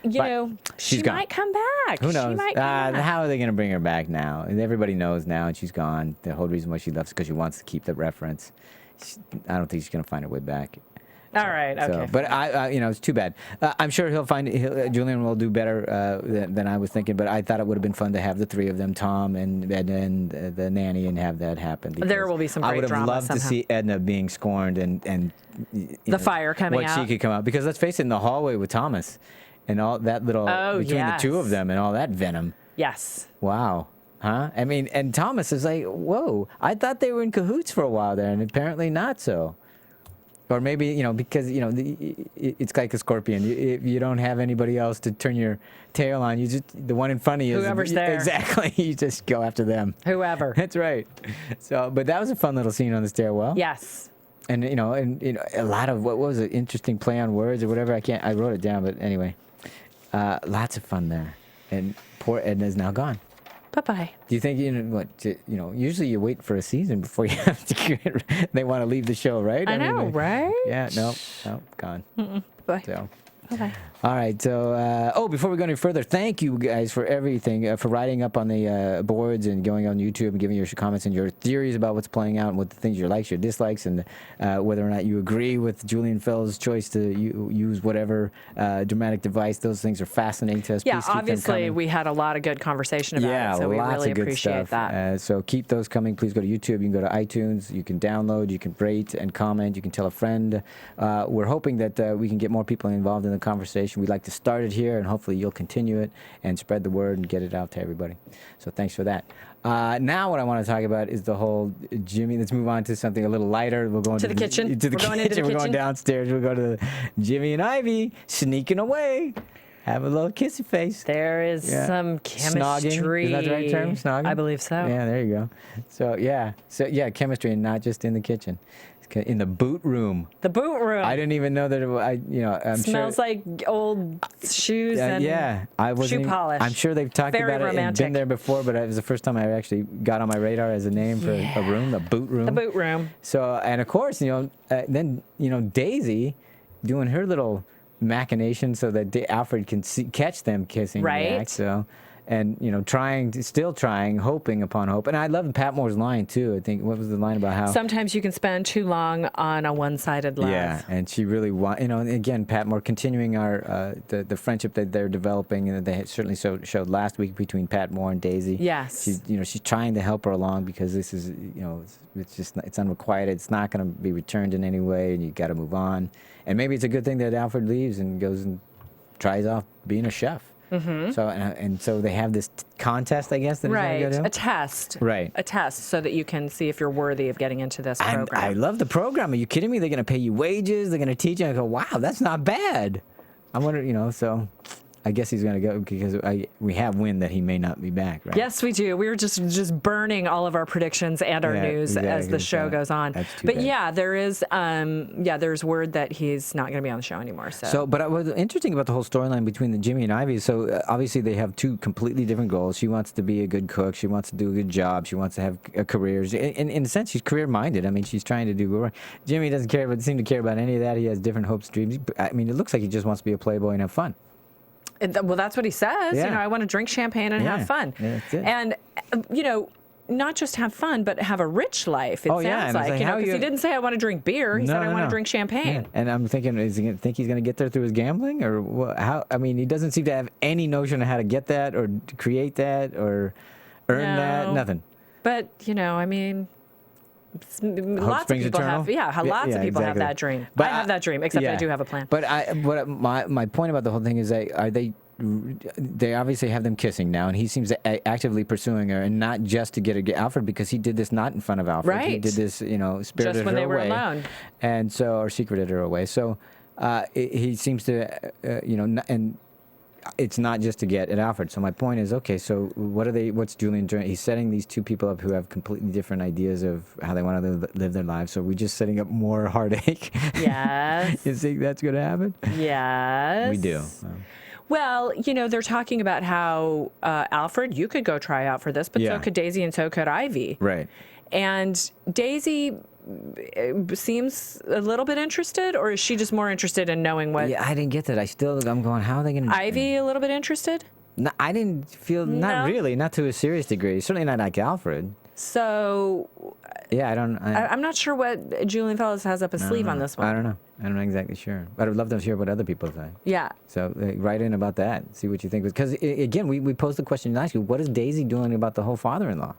you know, she might come back. Who knows? She might come back. How are they going to bring her back now? And everybody knows now, and she's gone. The whole reason why she left is because she wants to keep the reference. I don't think she's going to find her way back. All right. Okay. So, but you know, it's too bad. I'm sure Julian will do better than I was thinking. But I thought it would have been fun to have the three of them, Tom and Edna and the nanny, and have that happen. There will be some great drama. I would have loved to see Edna being scorned and the fire coming out. What she could come out, because let's face it, in the hallway with Thomas and all that little between the two of them and all that venom. Yes. Wow. Huh? I mean, and Thomas is like, whoa, I thought they were in cahoots for a while there, and apparently not so. Or maybe, because, it's like a scorpion. If you don't have anybody else to turn your tail on, the one in front of you. Whoever's there. Exactly. You just go after them. Whoever. That's right. So, but that was a fun little scene on the stairwell. Yes. And, a lot of, what was it, interesting play on words or whatever. I wrote it down, but anyway. Lots of fun there. And poor Edna's now gone. Bye-bye. Do you think, usually you wait for a season before you have to they want to leave the show, right? I know, right? Yeah, no, gone. Bye. So. Bye-bye. All right. So, before we go any further, thank you guys for everything, for writing up on the boards and going on YouTube and giving your comments and your theories about what's playing out and what the things your likes, your dislikes, and whether or not you agree with Julian Fell's choice to use whatever dramatic device. Those things are fascinating to us. Yeah, Please keep them obviously coming. we had a lot of good conversation about it, so we lots really of good appreciate stuff. that. So keep those coming. Please go to YouTube. You can go to iTunes. You can download. You can rate and comment. You can tell a friend. We're hoping that we can get more people involved in the conversation. We'd like to start it here, and hopefully you'll continue it and spread the word and get it out to everybody. So thanks for that. Now what I want to talk about is the whole Jimmy. Let's move on to something a little lighter. We're going To the kitchen? To the We're going kitchen. into the We're going kitchen? downstairs. We'll go to Jimmy and Ivy sneaking away. Have a little kissy face. There is some chemistry. Snogging. Is that the right term? Snogging? I believe so. Yeah, there you go. So chemistry, and not just in the kitchen. In the boot room. The boot room. I didn't even know that I'm smells sure, like old shoes and I wasn't shoe even, polish. I'm sure they've talked Very about it and romantic. been there before, but it was the first time I actually got on my radar as a name for a room, the boot room. The boot room. So, and of course, then Daisy doing her little machination so that Alfred can catch them kissing. Right. In the act, so. And, still trying, hoping upon hope. And I love Patmore's line, too. I think, what was the line about how... Sometimes you can spend too long on a one-sided love. Yeah, and she really and again, Patmore continuing our the friendship that they're developing, and that they certainly showed last week between Patmore and Daisy. Yes. She's trying to help her along because this is, it's unrequited. It's not going to be returned in any way, and you got to move on. And maybe it's a good thing that Alfred leaves and goes and tries off being a chef. Mm-hmm. So so they have this contest, I guess, that he's Right, going to go to? a test. Right. A test so that you can see if you're worthy of getting into this And program. I love the program. Are you kidding me? They're going to pay you wages. They're going to teach you. I go, wow, that's not bad. I wonder, so I guess he's going to go because we have wind that he may not be back, right? Yes, we do. We were just burning all of our predictions and our news as the show goes on. That's too but bad. yeah, there's word that he's not going to be on the show anymore. But what's interesting about the whole storyline between the Jimmy and Ivy, so obviously they have two completely different goals. She wants to be a good cook. She wants to do a good job. She wants to have a career. In a sense, she's career-minded. I mean, she's trying to do good. Jimmy doesn't seem to care about any of that. He has different hopes, dreams. I mean, it looks like he just wants to be a playboy and have fun. Well, that's what he says. Yeah. I want to drink champagne and have fun. Yeah, that's it. And, not just have fun, but have a rich life. It sounds and like, it's like, because he didn't say I want to drink beer. He said I want to drink champagne. Yeah. And I'm thinking, is he think he's going to get there through his gambling, or how? I mean, he doesn't seem to have any notion of how to get that, or to create that, or earn that. Nothing. But I mean. Lots of people eternal? have. Lots of people have that dream. But I have that dream, except I do have a plan. But my point about the whole thing is that they obviously have them kissing now, and he seems to actively pursuing her, and not just to get Alfred, because he did this not in front of Alfred. Right. He did this, spirited just when her they were away, alone, and so or secreted her away. So he seems to, and. It's not just to get at Alfred. So my point is, okay, so what's Julian doing? He's setting these two people up who have completely different ideas of how they want to live their lives. So we're just setting up more heartache. Yes. You think that's going to happen? Yes. We do. Well, they're talking about how, Alfred, you could go try out for this, but so could Daisy and so could Ivy. Right. And Daisy seems a little bit interested, or is she just more interested in knowing what? Yeah, I didn't get that. I'm going, how are they going to... Ivy a little bit interested? No, I didn't feel... Not really. Not to a serious degree. Certainly not like Alfred. So... Yeah, I'm not sure what Julian Fellows has up his sleeve on this one. I don't know. I'm not exactly sure. But I'd love to hear what other people say. Yeah. So write in about that. See what you think. Because, again, we posed the question last week. What is Daisy doing about the whole father-in-law?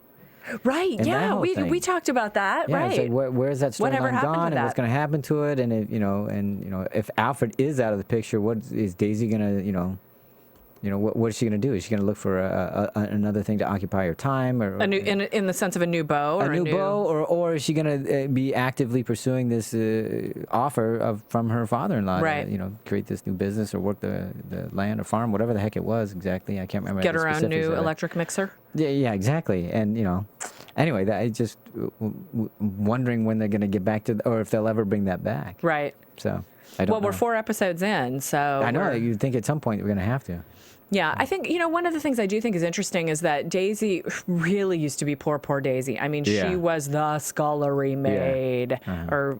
Right. And yeah. we talked about that. Yeah, right. It's like where's that storyline gone, and what's going to happen to it, and if Alfred is out of the picture, what is Daisy going to what is she going to do? Is she going to look for another thing to occupy her time, or a new in the sense of a new beau, or a new beau, or is she going to be actively pursuing this offer from her father-in-law right. to, create this new business or work the land or farm, whatever the heck it was exactly. I can't remember. Get the her own specifics new of it. electric mixer. Yeah, exactly. And anyway, I just wondering when they're going to get back to, or if they'll ever bring that back. Right. So I don't know. Well, we're 4 episodes in, so I know you'd think at some point we're going to have to. Yeah, I think, one of the things I do think is interesting is that Daisy really used to be poor Daisy. I mean, she was the scullery maid, or,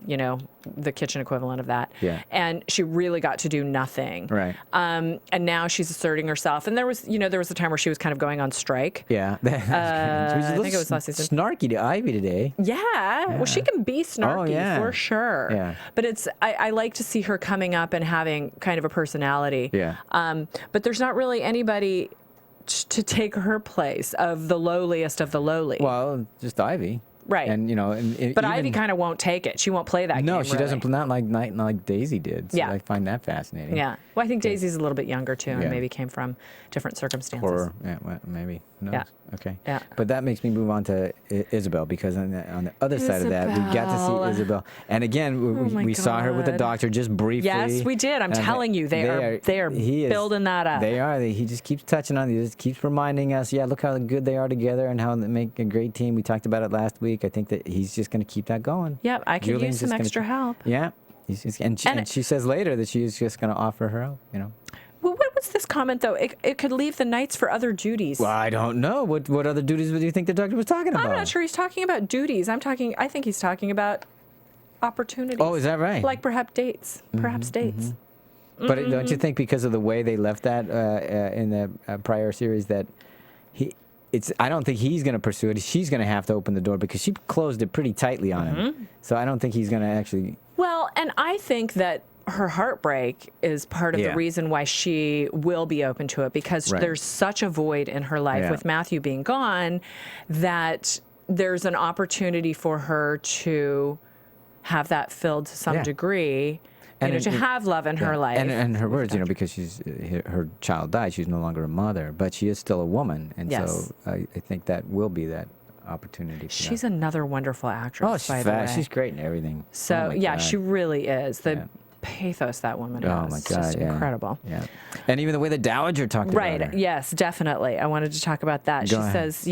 the kitchen equivalent of that. Yeah. And she really got to do nothing. Right. And now she's asserting herself. And there was a time where she was kind of going on strike. Yeah. She was a I little think it was last season. snarky to Ivy today. Yeah. Well, she can be snarky for sure. Yeah. But I like to see her coming up and having kind of a personality. Yeah. But there's not really anybody to take her place of the lowliest of the lowly. Well, just Ivy. Right. And but Ivy kind of won't take it. She won't play that game. No, she really. doesn't. Not like Daisy did. So I find that fascinating. Yeah. Well, I think Daisy's a little bit younger too, and Yeah. maybe came from different circumstances. Or maybe. Who knows? Yeah. Okay. Yeah. But that makes me move on to Isobel, because on the other side of that, we got to see Isobel, and again we saw her with the doctor just briefly. Yes, we did. I'm telling you, they are building that up. They are. He just keeps touching on. He just keeps reminding us. Yeah, look how good they are together and how they make a great team. We talked about it last week. I think that he's just going to keep that going. Yep, I could Julian's use some just extra help. Yeah. And she says later that she's just going to offer her help. Well, what was this comment, though? It could leave the knights for other duties. Well, I don't know. What other duties do you think the doctor was talking about? I'm not sure he's talking about duties. I think he's talking about opportunities. Oh, is that right? Like perhaps dates. But don't you think because of the way they left that in the prior series that I don't think he's going to pursue it. She's going to have to open the door because she closed it pretty tightly on him. So I don't think he's going to actually... Well, and I think that her heartbreak is part of the reason why she will be open to it, because there's such a void in her life with Matthew being gone that there's an opportunity for her to have that filled to some degree. To have love in her life. And her words, because her child died, she's no longer a mother, but she is still a woman. And so I think that will be that opportunity. She's another wonderful actress, by the way. She's great in everything. So, she really is. The pathos that woman has. Oh, my God. Just incredible. Yeah. And even the way the Dowager talked about her. Right. Yes, definitely. I wanted to talk about that. She says,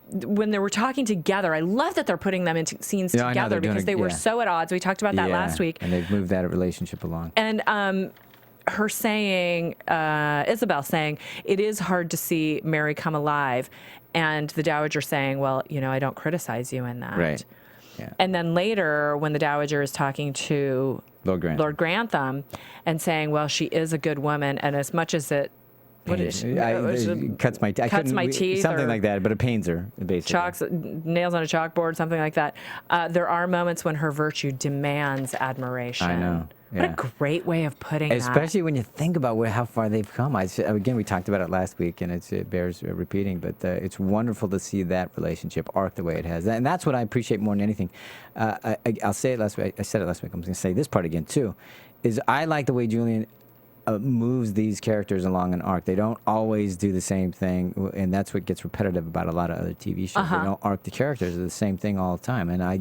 when they were talking together, I love that they're putting them into scenes together because they were so at odds. We talked about that last week. And they've moved that relationship along. And her saying, Isobel saying, it is hard to see Mary come alive. And the Dowager saying, well, I don't criticize you in that. Right. Yeah. And then later, when the Dowager is talking to Lord Grantham and saying, well, she is a good woman, and as much as it cuts my teeth, something like that, but it pains her, basically. Nails on a chalkboard, something like that. There are moments when her virtue demands admiration. I know. What a great way of putting that. Especially when you think about how far they've come. Again, we talked about it last week, and it bears repeating, but it's wonderful to see that relationship arc the way it has. And that's what I appreciate more than anything. I'll say it last week. I said it last week. I'm going to say this part again, too, is I like the way Julian moves these characters along an arc. They don't always do the same thing, and that's what gets repetitive about a lot of other TV shows. They don't arc the characters. They're the same thing all the time, and I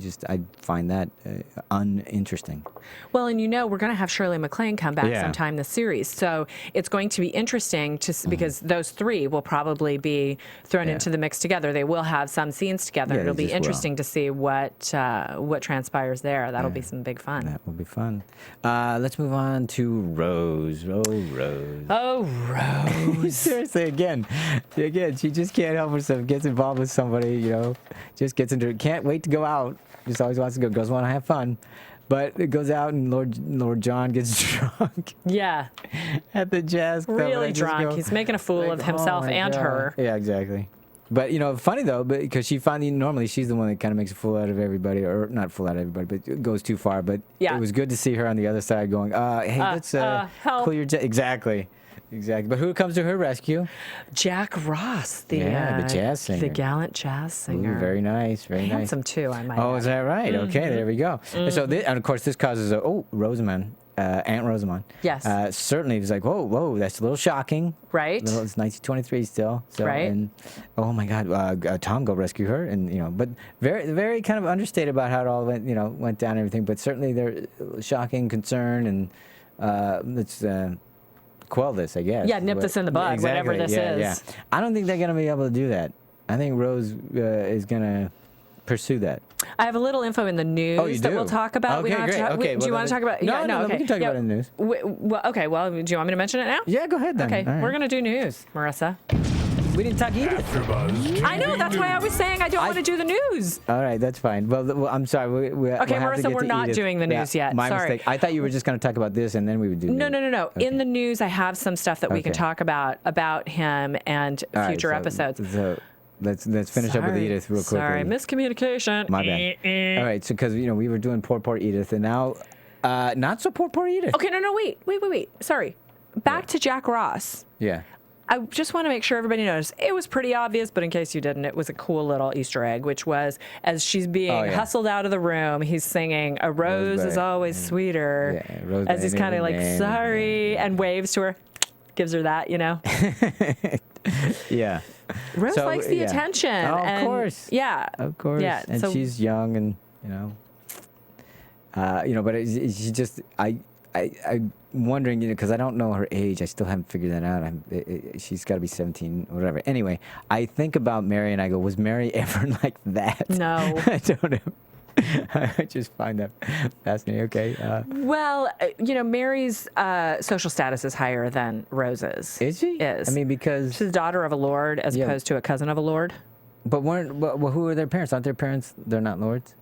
find that uninteresting. Well, and we're going to have Shirley MacLaine come back sometime this series, so it's going to be interesting because those three will probably be thrown into the mix together. They will have some scenes together. It'll be interesting to see what transpires there. That'll be some big fun. That will be fun. Let's move on to Rose. Oh, Rose. Seriously, again, she just can't help herself. Gets involved with somebody, just gets into it. Can't wait to go out. Just always wants to go. Girls want to have fun. But it goes out and Lord John gets drunk. Yeah. At the jazz club. Really drunk. He's making a fool of himself and her. Yeah, exactly. But, funny, though, because normally she's the one that kind of makes a fool out of everybody, or not fool out of everybody, but goes too far. But it was good to see her on the other side going, hey, let's clear your jet. Exactly. But who comes to her rescue? Jack Ross, the jazz singer. The gallant jazz singer. Ooh, very nice, very nice. Handsome, too, I might add. Is that right? Mm-hmm. Okay, there we go. Mm-hmm. And so, and of course, this causes Rosamund Aunt Rosamund. Yes. Certainly, it was like, whoa, that's a little shocking. Right. It's 1923 still. So, Right. And oh my God, Tom, go rescue her, and but very, very kind of understated about how it all went down and everything. But certainly, they're shocking concern, and let's quell this, I guess. Yeah, nip this in the bud, exactly. whatever this is. Yeah. I don't think they're going to be able to do that. I think Rose is going to pursue that. I have a little info in the news that we'll talk about. Okay, great. Okay, do you want to talk about? No, okay. we can talk about it in the news. Okay, well, do you want me to mention it now? Yeah, go ahead then. Okay, All we're right. going to do news, Marissa. We didn't talk Edith. AfterBuzz. I know, that's why I was saying I don't want to do the news. All right, that's fine. Well, I'm sorry. Okay, we'll have to Marissa, get we're to not Edith. doing the news yet. My Sorry. mistake. I thought you were just going to talk about this and then we would do No. Okay. In the news, I have some stuff that we can Okay. talk about him and All right, future episodes. So let's finish up with Edith real quickly. Sorry, miscommunication. My bad. All right, so because we were doing poor Edith, and now not so poor Edith. Okay, no, wait. Sorry. Back to Jack Ross. Yeah. I just want to make sure everybody knows. It was pretty obvious, but in case you didn't, it was a cool little Easter egg, which was as she's being hustled out of the room, he's singing, "A rose is always sweeter," as he's kind of like, sorry, and waves to her, gives her that, Yeah. Rose likes the attention. Oh, and, of course. Yeah. Of course. Yeah. And so, she's young, and but she just I'm wondering, because I don't know her age. I still haven't figured that out. She's got to be 17 or whatever. Anyway, I think about Mary and I go, was Mary ever like that? No. I don't know. I just find that fascinating. Okay. well, Mary's social status is higher than Rose's. Is she? Is. I mean, because she's the daughter of a lord as opposed to a cousin of a lord. But who are their parents? Aren't their parents? They're not lords.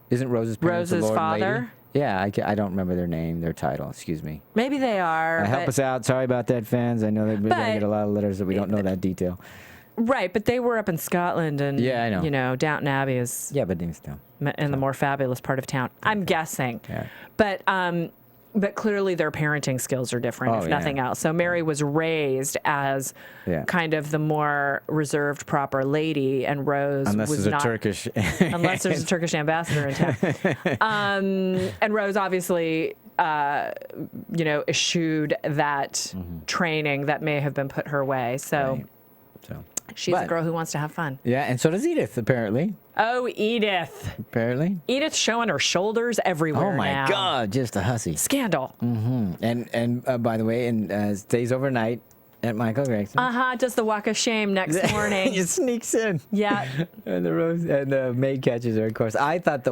Isn't Rose's parents Rose's a lord and father? lady? Yeah, I don't remember their name, their title. Excuse me. Maybe they are. Help us out. Sorry about that, fans. I know we're going to get a lot of letters that we don't know that detail. Right, but they were up in Scotland, and yeah, I know. Downton Abbey is but still in the more fabulous part of town. I'm guessing, yeah. But clearly their parenting skills are different, if nothing else. So Mary was raised as kind of the more reserved, proper lady, and Rose unless was there's not. a Turkish. Unless there's a Turkish ambassador in town. And Rose obviously, eschewed that training that may have been put her way. So. Right. She's a girl who wants to have fun. Yeah, and so does Edith, apparently. Oh, Edith. Apparently. Edith showing her shoulders everywhere Oh, my now. God, just a hussy. Scandal. And by the way, stays overnight at Michael Gregson. Does the walk of shame next morning. It sneaks in. Yeah. And the maid catches her, of course. I thought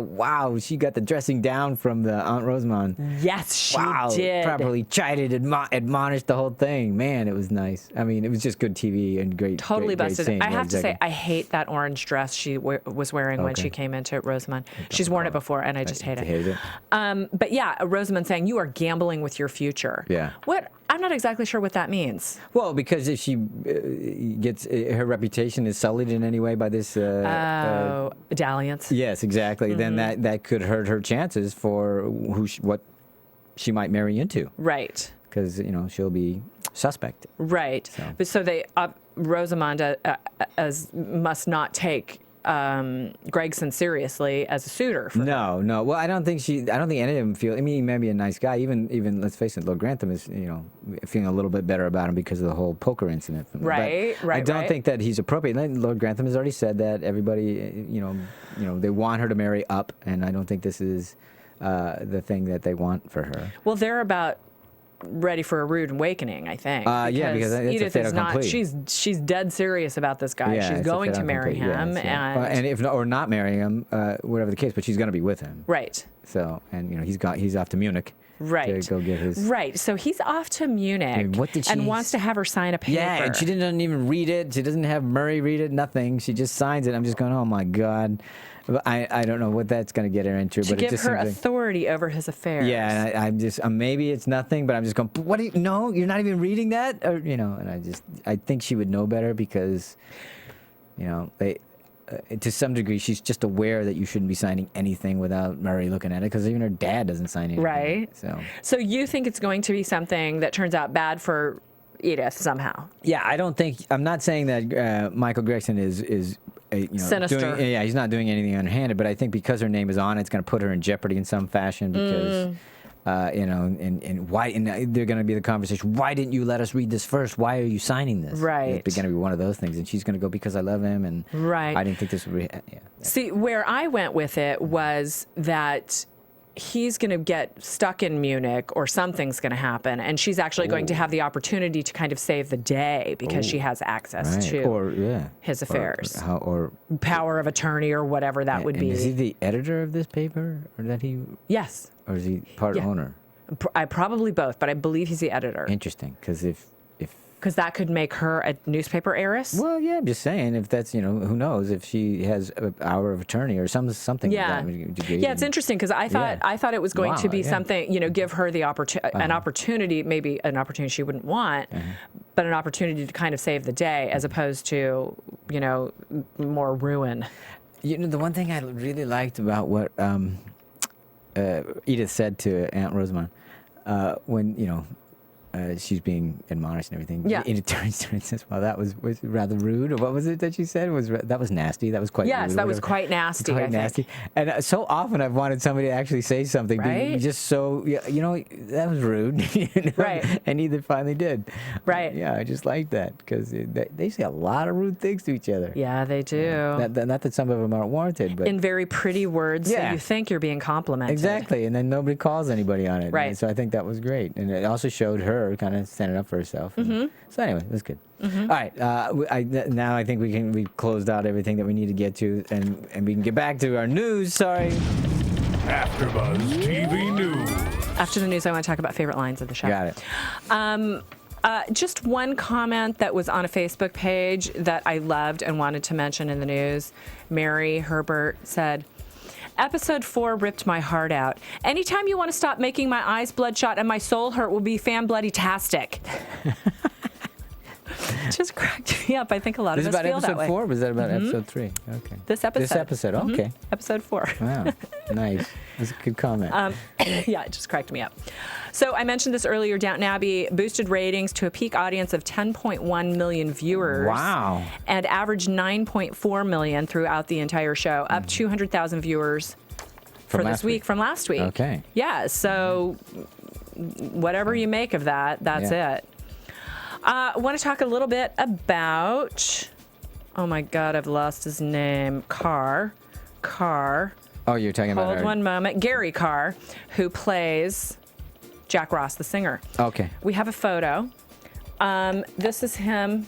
she got the dressing down from the Aunt Rosamund. Yes, she did. Properly chided, admonished the whole thing. Man, it was nice. I mean, it was just good TV and great. Totally great busted. scene. I have to exactly. say, I hate that orange dress she was wearing when she came into Rosamund. She's worn it before, and I just hate it. Hated it. But yeah, Rosamund saying, you are gambling with your future. Yeah. What? I'm not exactly sure what that means. Well, because if she gets her reputation is sullied in any way by this. Dalliance. Yes, exactly. Then that could hurt her chances for what she might marry into. Right. Because she'll be suspect. Right. But so they Rosamund must not take Gregson seriously as a suitor. For No. Well, I don't think any of them feel. I mean, he may be a nice guy. Even let's face it, Lord Grantham is feeling a little bit better about him because of the whole poker incident. Right. I don't think that he's appropriate. Lord Grantham has already said that everybody, they want her to marry up, and I don't think this is the thing that they want for her. Well, they're about ready for a rude awakening, I think. Because it's Edith a fait is not. accompli. She's dead serious about this guy. Yeah, she's it's a going fait to marry accompli. him, and if not, or not marry him, whatever the case. But she's going to be with him. Right. So, and he's off to Munich. Right. To go get his. Right. So he's off to Munich. I mean, what did she? And wants to have her sign a paper. Yeah, and she didn't even read it. She doesn't have Murray read it. Nothing. She just signs it. I'm just going, oh my God. I don't know what that's going to get her into. To but give it just her seems authority over his affairs. Yeah, and I'm just maybe it's nothing, but I'm just going. What do you? No, you're not even reading that, or And I think she would know better because, they. To some degree, she's just aware that you shouldn't be signing anything without Murray looking at it, because even her dad doesn't sign anything. Right. So you think it's going to be something that turns out bad for Edith somehow? Yeah, I don't think. I'm not saying that Michael Gregson is sinister. He's not doing anything underhanded, but I think because her name is on it, it's going to put her in jeopardy in some fashion because. and why? And they're going to be the conversation. Why didn't you let us read this first? Why are you signing this? Right. It's going to be one of those things, and she's going to go because I love him, and right. I didn't think this would be. Yeah. See, where I went with it was that he's going to get stuck in Munich, or something's going to happen, and she's actually going to have the opportunity to kind of save the day because she has access to his affairs, or power of attorney, or whatever that would be. Is he the editor of this paper, or that he? Yes. Or is he part owner? I probably both, but I believe he's the editor. Interesting, because because that could make her a newspaper heiress. Well, yeah, I'm just saying, if that's, who knows, if she has a power of attorney or something. Yeah, like that. Yeah, it's interesting because I thought it was going to be something, give her the an opportunity, maybe an opportunity she wouldn't want, but an opportunity to kind of save the day, as opposed to, more ruin. The one thing I really liked about what Edith said to Aunt Rosamund when she's being admonished and everything. Yeah. And it turns to her and says, "Well, that was rather rude." Or what was it that she said? That was nasty. That was quite. Yes, rude, that was quite nasty. Quite nasty. And so often I've wanted somebody to actually say something, right? Just so that was rude. Right. And Edith finally did. Right. Yeah, I just like that because they say a lot of rude things to each other. Yeah, they do. Not that some of them aren't warranted, but in very pretty words, so you think you're being complimented. Exactly, and then nobody calls anybody on it. Right. And so I think that was great, and it also showed her kind of standing up for herself. So anyway, that's good. All right, now I think we've closed out everything that we need to get to, and we can get back to our news. Sorry. AfterBuzz TV News. After the news, I want to talk about favorite lines of the show. Got it. Just one comment that was on a Facebook page that I loved and wanted to mention in the news. Mary Herbert said, "Episode 4 ripped my heart out. Anytime you want to stop making my eyes bloodshot and my soul hurt will be fan-bloody-tastic." Just cracked me up. I think a lot of us feel that way. This is about episode 4, or was that about episode 3? Okay. This episode. Okay. Episode 4. Wow. Nice. That's a good comment. Yeah, it just cracked me up. So I mentioned this earlier. Downton Abbey boosted ratings to a peak audience of 10.1 million viewers. Wow. And averaged 9.4 million throughout the entire show, up 200,000 viewers for this week from last week. Okay. Yeah, so whatever you make of that, that's it. I want to talk a little bit about, oh my God, I've lost his name. Carr. Oh, you're talking about Hold one moment. Gary Carr, who plays Jack Ross, the singer. Okay. We have a photo. This is him.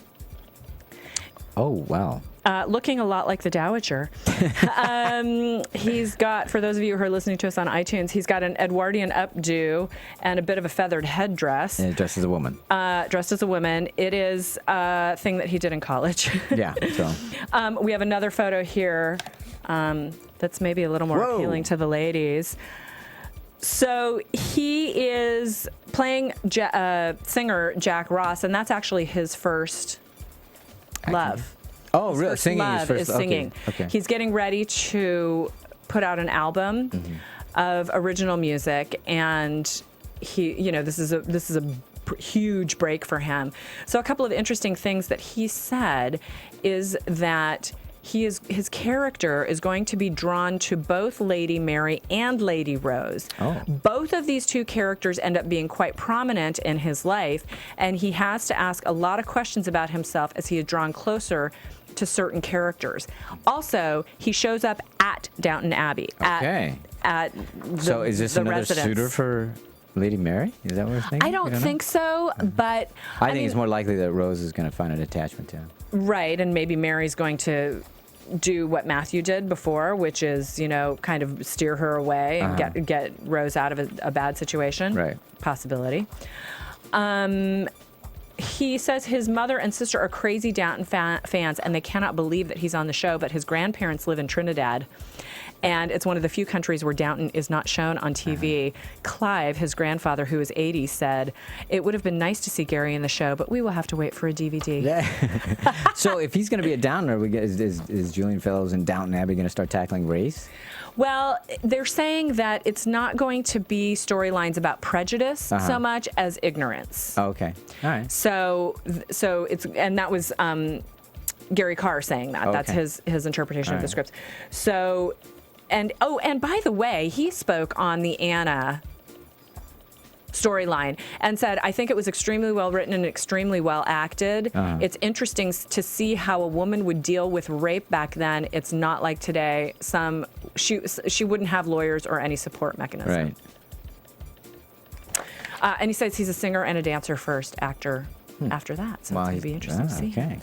Oh, wow. Looking a lot like the Dowager. He's got, for those of you who are listening to us on iTunes, he's got an Edwardian updo and a bit of a feathered headdress. And dressed as a woman. Dressed as a woman. It is a thing that he did in college. Yeah. So. We have another photo here that's maybe a little more appealing to the ladies. So he is playing singer Jack Ross, and that's actually his first love. Oh, really? Singing love is first. Is singing. Okay. He's getting ready to put out an album of original music, and this is a huge break for him. So a couple of interesting things that he said is that his character is going to be drawn to both Lady Mary and Lady Rose. Oh. Both of these two characters end up being quite prominent in his life, and he has to ask a lot of questions about himself as he is drawn closer to certain characters. Also, he shows up at Downton Abbey. Okay. So is this another suitor for Lady Mary? Is that what we're thinking? I don't think so, but I think it's more likely that Rose is going to find an attachment to him. Right, and maybe Mary's going to do what Matthew did before, which is, kind of steer her away and get Rose out of a bad situation. Right. Possibility. He says his mother and sister are crazy Downton fans, and they cannot believe that he's on the show, but his grandparents live in Trinidad. And it's one of the few countries where Downton is not shown on TV. Clive, his grandfather, who is 80, said, "It would have been nice to see Gary in the show, but we will have to wait for a DVD." Yeah. So if he's going to be a Downer, is Julian Fellows and Downton Abbey going to start tackling race? Well, they're saying that it's not going to be storylines about prejudice so much as ignorance. Oh, okay. All right. So it's, and that was Gary Carr saying that. Okay. That's his interpretation of the script. So, and by the way, he spoke on the Anna storyline, and said, I think it was extremely well written and extremely well acted. It's interesting to see how a woman would deal with rape back then. It's not like today. She wouldn't have lawyers or any support mechanism. Right. And he says he's a singer and a dancer first, actor after that. So it's going to be interesting to see. Okay.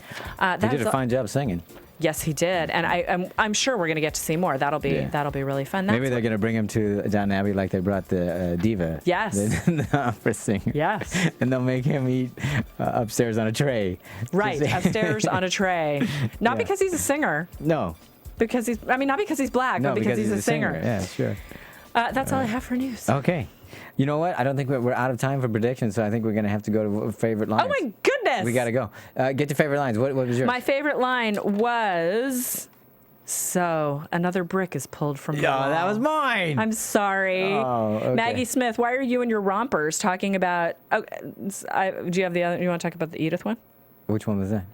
He did a fine job singing. Yes, he did, and I'm sure we're going to get to see more. That'll be really fun. Maybe they're going to bring him to Downton Abbey like they brought the diva. Yes. The opera singer. Yes. And they'll make him eat upstairs on a tray. Right, upstairs on a tray. Not because he's a singer. No. Not because he's black, but because he's a singer. Yeah, sure. That's all I have for news. Okay. You know what? I don't think we're out of time for predictions, so I think we're going to have to go to favorite lines. Oh, my goodness. We got to go. Get to favorite lines. What was yours? My favorite line was, so another brick is pulled from the wall. That was mine. I'm sorry. Oh, okay. Maggie Smith, why are you and your rompers talking about, do you have the other, you want to talk about the Edith one? Which one was that?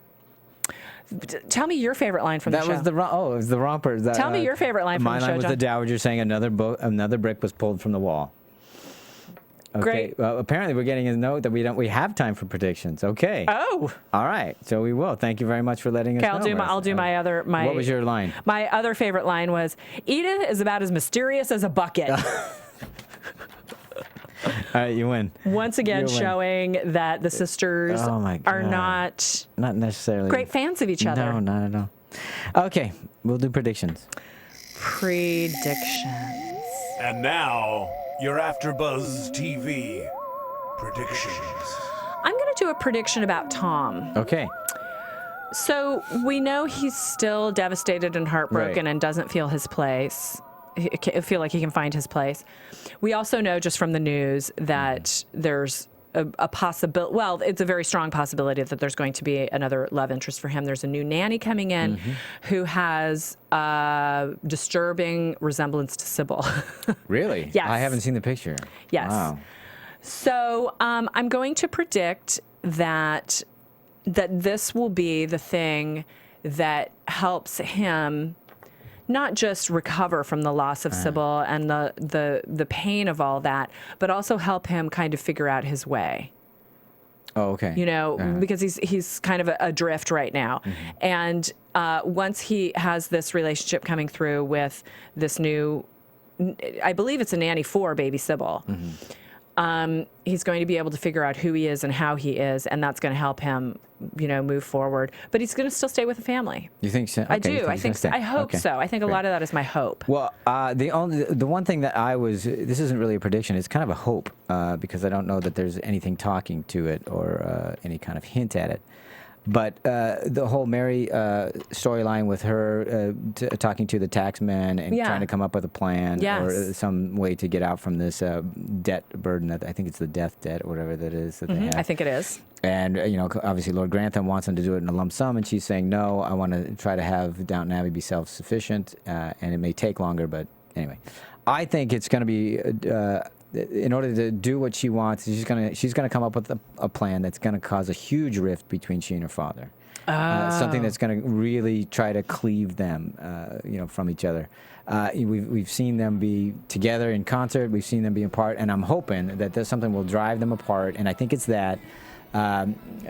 Tell me your favorite line from the show. That was it was the rompers. Tell me your favorite line from the show, My line was John. the Dowager saying another brick was pulled from the wall. Okay. Great. Well, apparently we're getting a note that we have time for predictions. Okay. Oh. All right. So we will. Thank you very much for letting us know. I'll do my other. What was your line? My other favorite line was, Edith is about as mysterious as a bucket. All right, you win. Once again, showing that the sisters are not necessarily great fans of each other. No, not at all. Okay, we'll do predictions. Predictions. And now, your AfterBuzz TV predictions. I'm going to do a prediction about Tom. Okay. So we know he's still devastated and heartbroken and doesn't feel his place. Feel like he can find his place. We also know just from the news that there's a possibility. Well, it's a very strong possibility that there's going to be another love interest for him. There's a new nanny coming in who has a disturbing resemblance to Sybil. Really? Yes. I haven't seen the picture. Yes. Wow. So I'm going to predict that this will be the thing that helps him not just recover from the loss of Sybil and the pain of all that, but also help him kind of figure out his way. Oh, okay. You know, because he's kind of adrift right now. And once he has this relationship coming through with this new, I believe it's a nanny for baby Sybil, he's going to be able to figure out who he is and how he is, and that's going to help him, move forward. But he's going to still stay with the family. You think so? Okay, I do. I think so. I hope so. I think a lot of that is my hope. Well, the one thing that this isn't really a prediction. It's kind of a hope because I don't know that there's anything talking to it or any kind of hint at it. But the whole Mary storyline with her talking to the taxman and trying to come up with a plan or some way to get out from this debt burden. I think it's the death debt or whatever that is that they have. I think it is. And, obviously Lord Grantham wants them to do it in a lump sum, and she's saying, no, I want to try to have Downton Abbey be self-sufficient, and it may take longer, but anyway. I think it's going to be... in order to do what she wants, she's gonna come up with a plan that's gonna cause a huge rift between she and her father. Something that's gonna really try to cleave them, from each other. We've seen them be together in concert. We've seen them be apart, and I'm hoping that there's something will drive them apart. And I think it's that.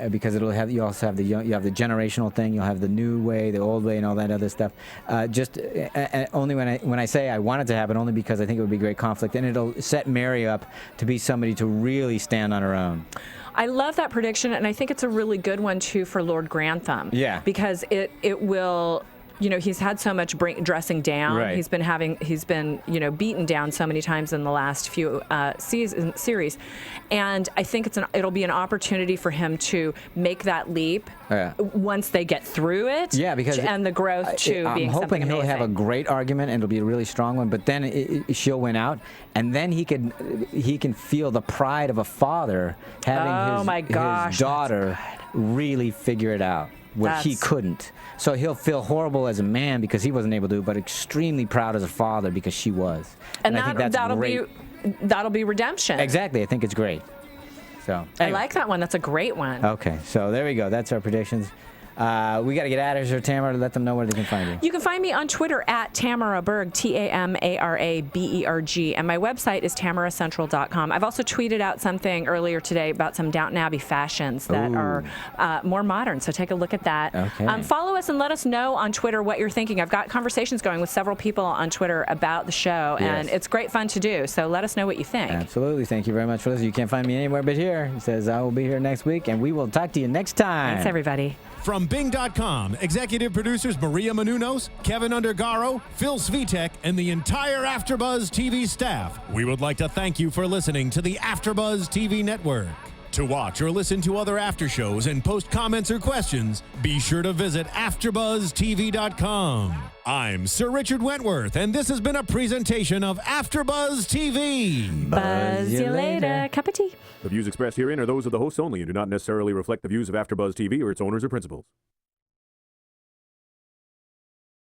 Because you also have the generational thing, you'll have the new way, the old way, and all that other stuff. Only when I say I want it to happen, only because I think it would be great conflict, and it'll set Mary up to be somebody to really stand on her own. I love that prediction, and I think it's a really good one too for Lord Grantham. Yeah, because it will. He's had so much dressing down. Right. He's been beaten down so many times in the last few series, and I think it'll be an opportunity for him to make that leap once they get through it. Yeah, because and the growth being something amazing. I'm hoping he'll have a great argument and it'll be a really strong one. But then she'll win out, and then he can feel the pride of a father having his daughter really figure it out. He couldn't. So he'll feel horrible as a man because he wasn't able to, but extremely proud as a father because she was. And I think that's great. That'll be redemption. Exactly. I think it's great. So anyway. I like that one. That's a great one. Okay. So there we go. That's our predictions. We got to get out of here, Tamara, to let them know where they can find you. You can find me on Twitter at Tamara Berg, TamaraBerg, and my website is tamaracentral.com. I've also tweeted out something earlier today about some Downton Abbey fashions that are more modern, so take a look at that. Okay. Follow us and let us know on Twitter what you're thinking. I've got conversations going with several people on Twitter about the show, and it's great fun to do, so let us know what you think. Absolutely. Thank you very much for listening. You can't find me anywhere but here. He says I will be here next week, and we will talk to you next time. Thanks, everybody. From Bing.com, executive producers Maria Menounos, Kevin Undergaro, Phil Svitek, and the entire AfterBuzz TV staff, we would like to thank you for listening to the AfterBuzz TV network. To watch or listen to other after shows and post comments or questions, be sure to visit AfterBuzzTV.com. I'm Sir Richard Wentworth, and this has been a presentation of AfterBuzz TV. Buzz you later. Cup of tea. The views expressed herein are those of the hosts only and do not necessarily reflect the views of AfterBuzz TV or its owners or principals.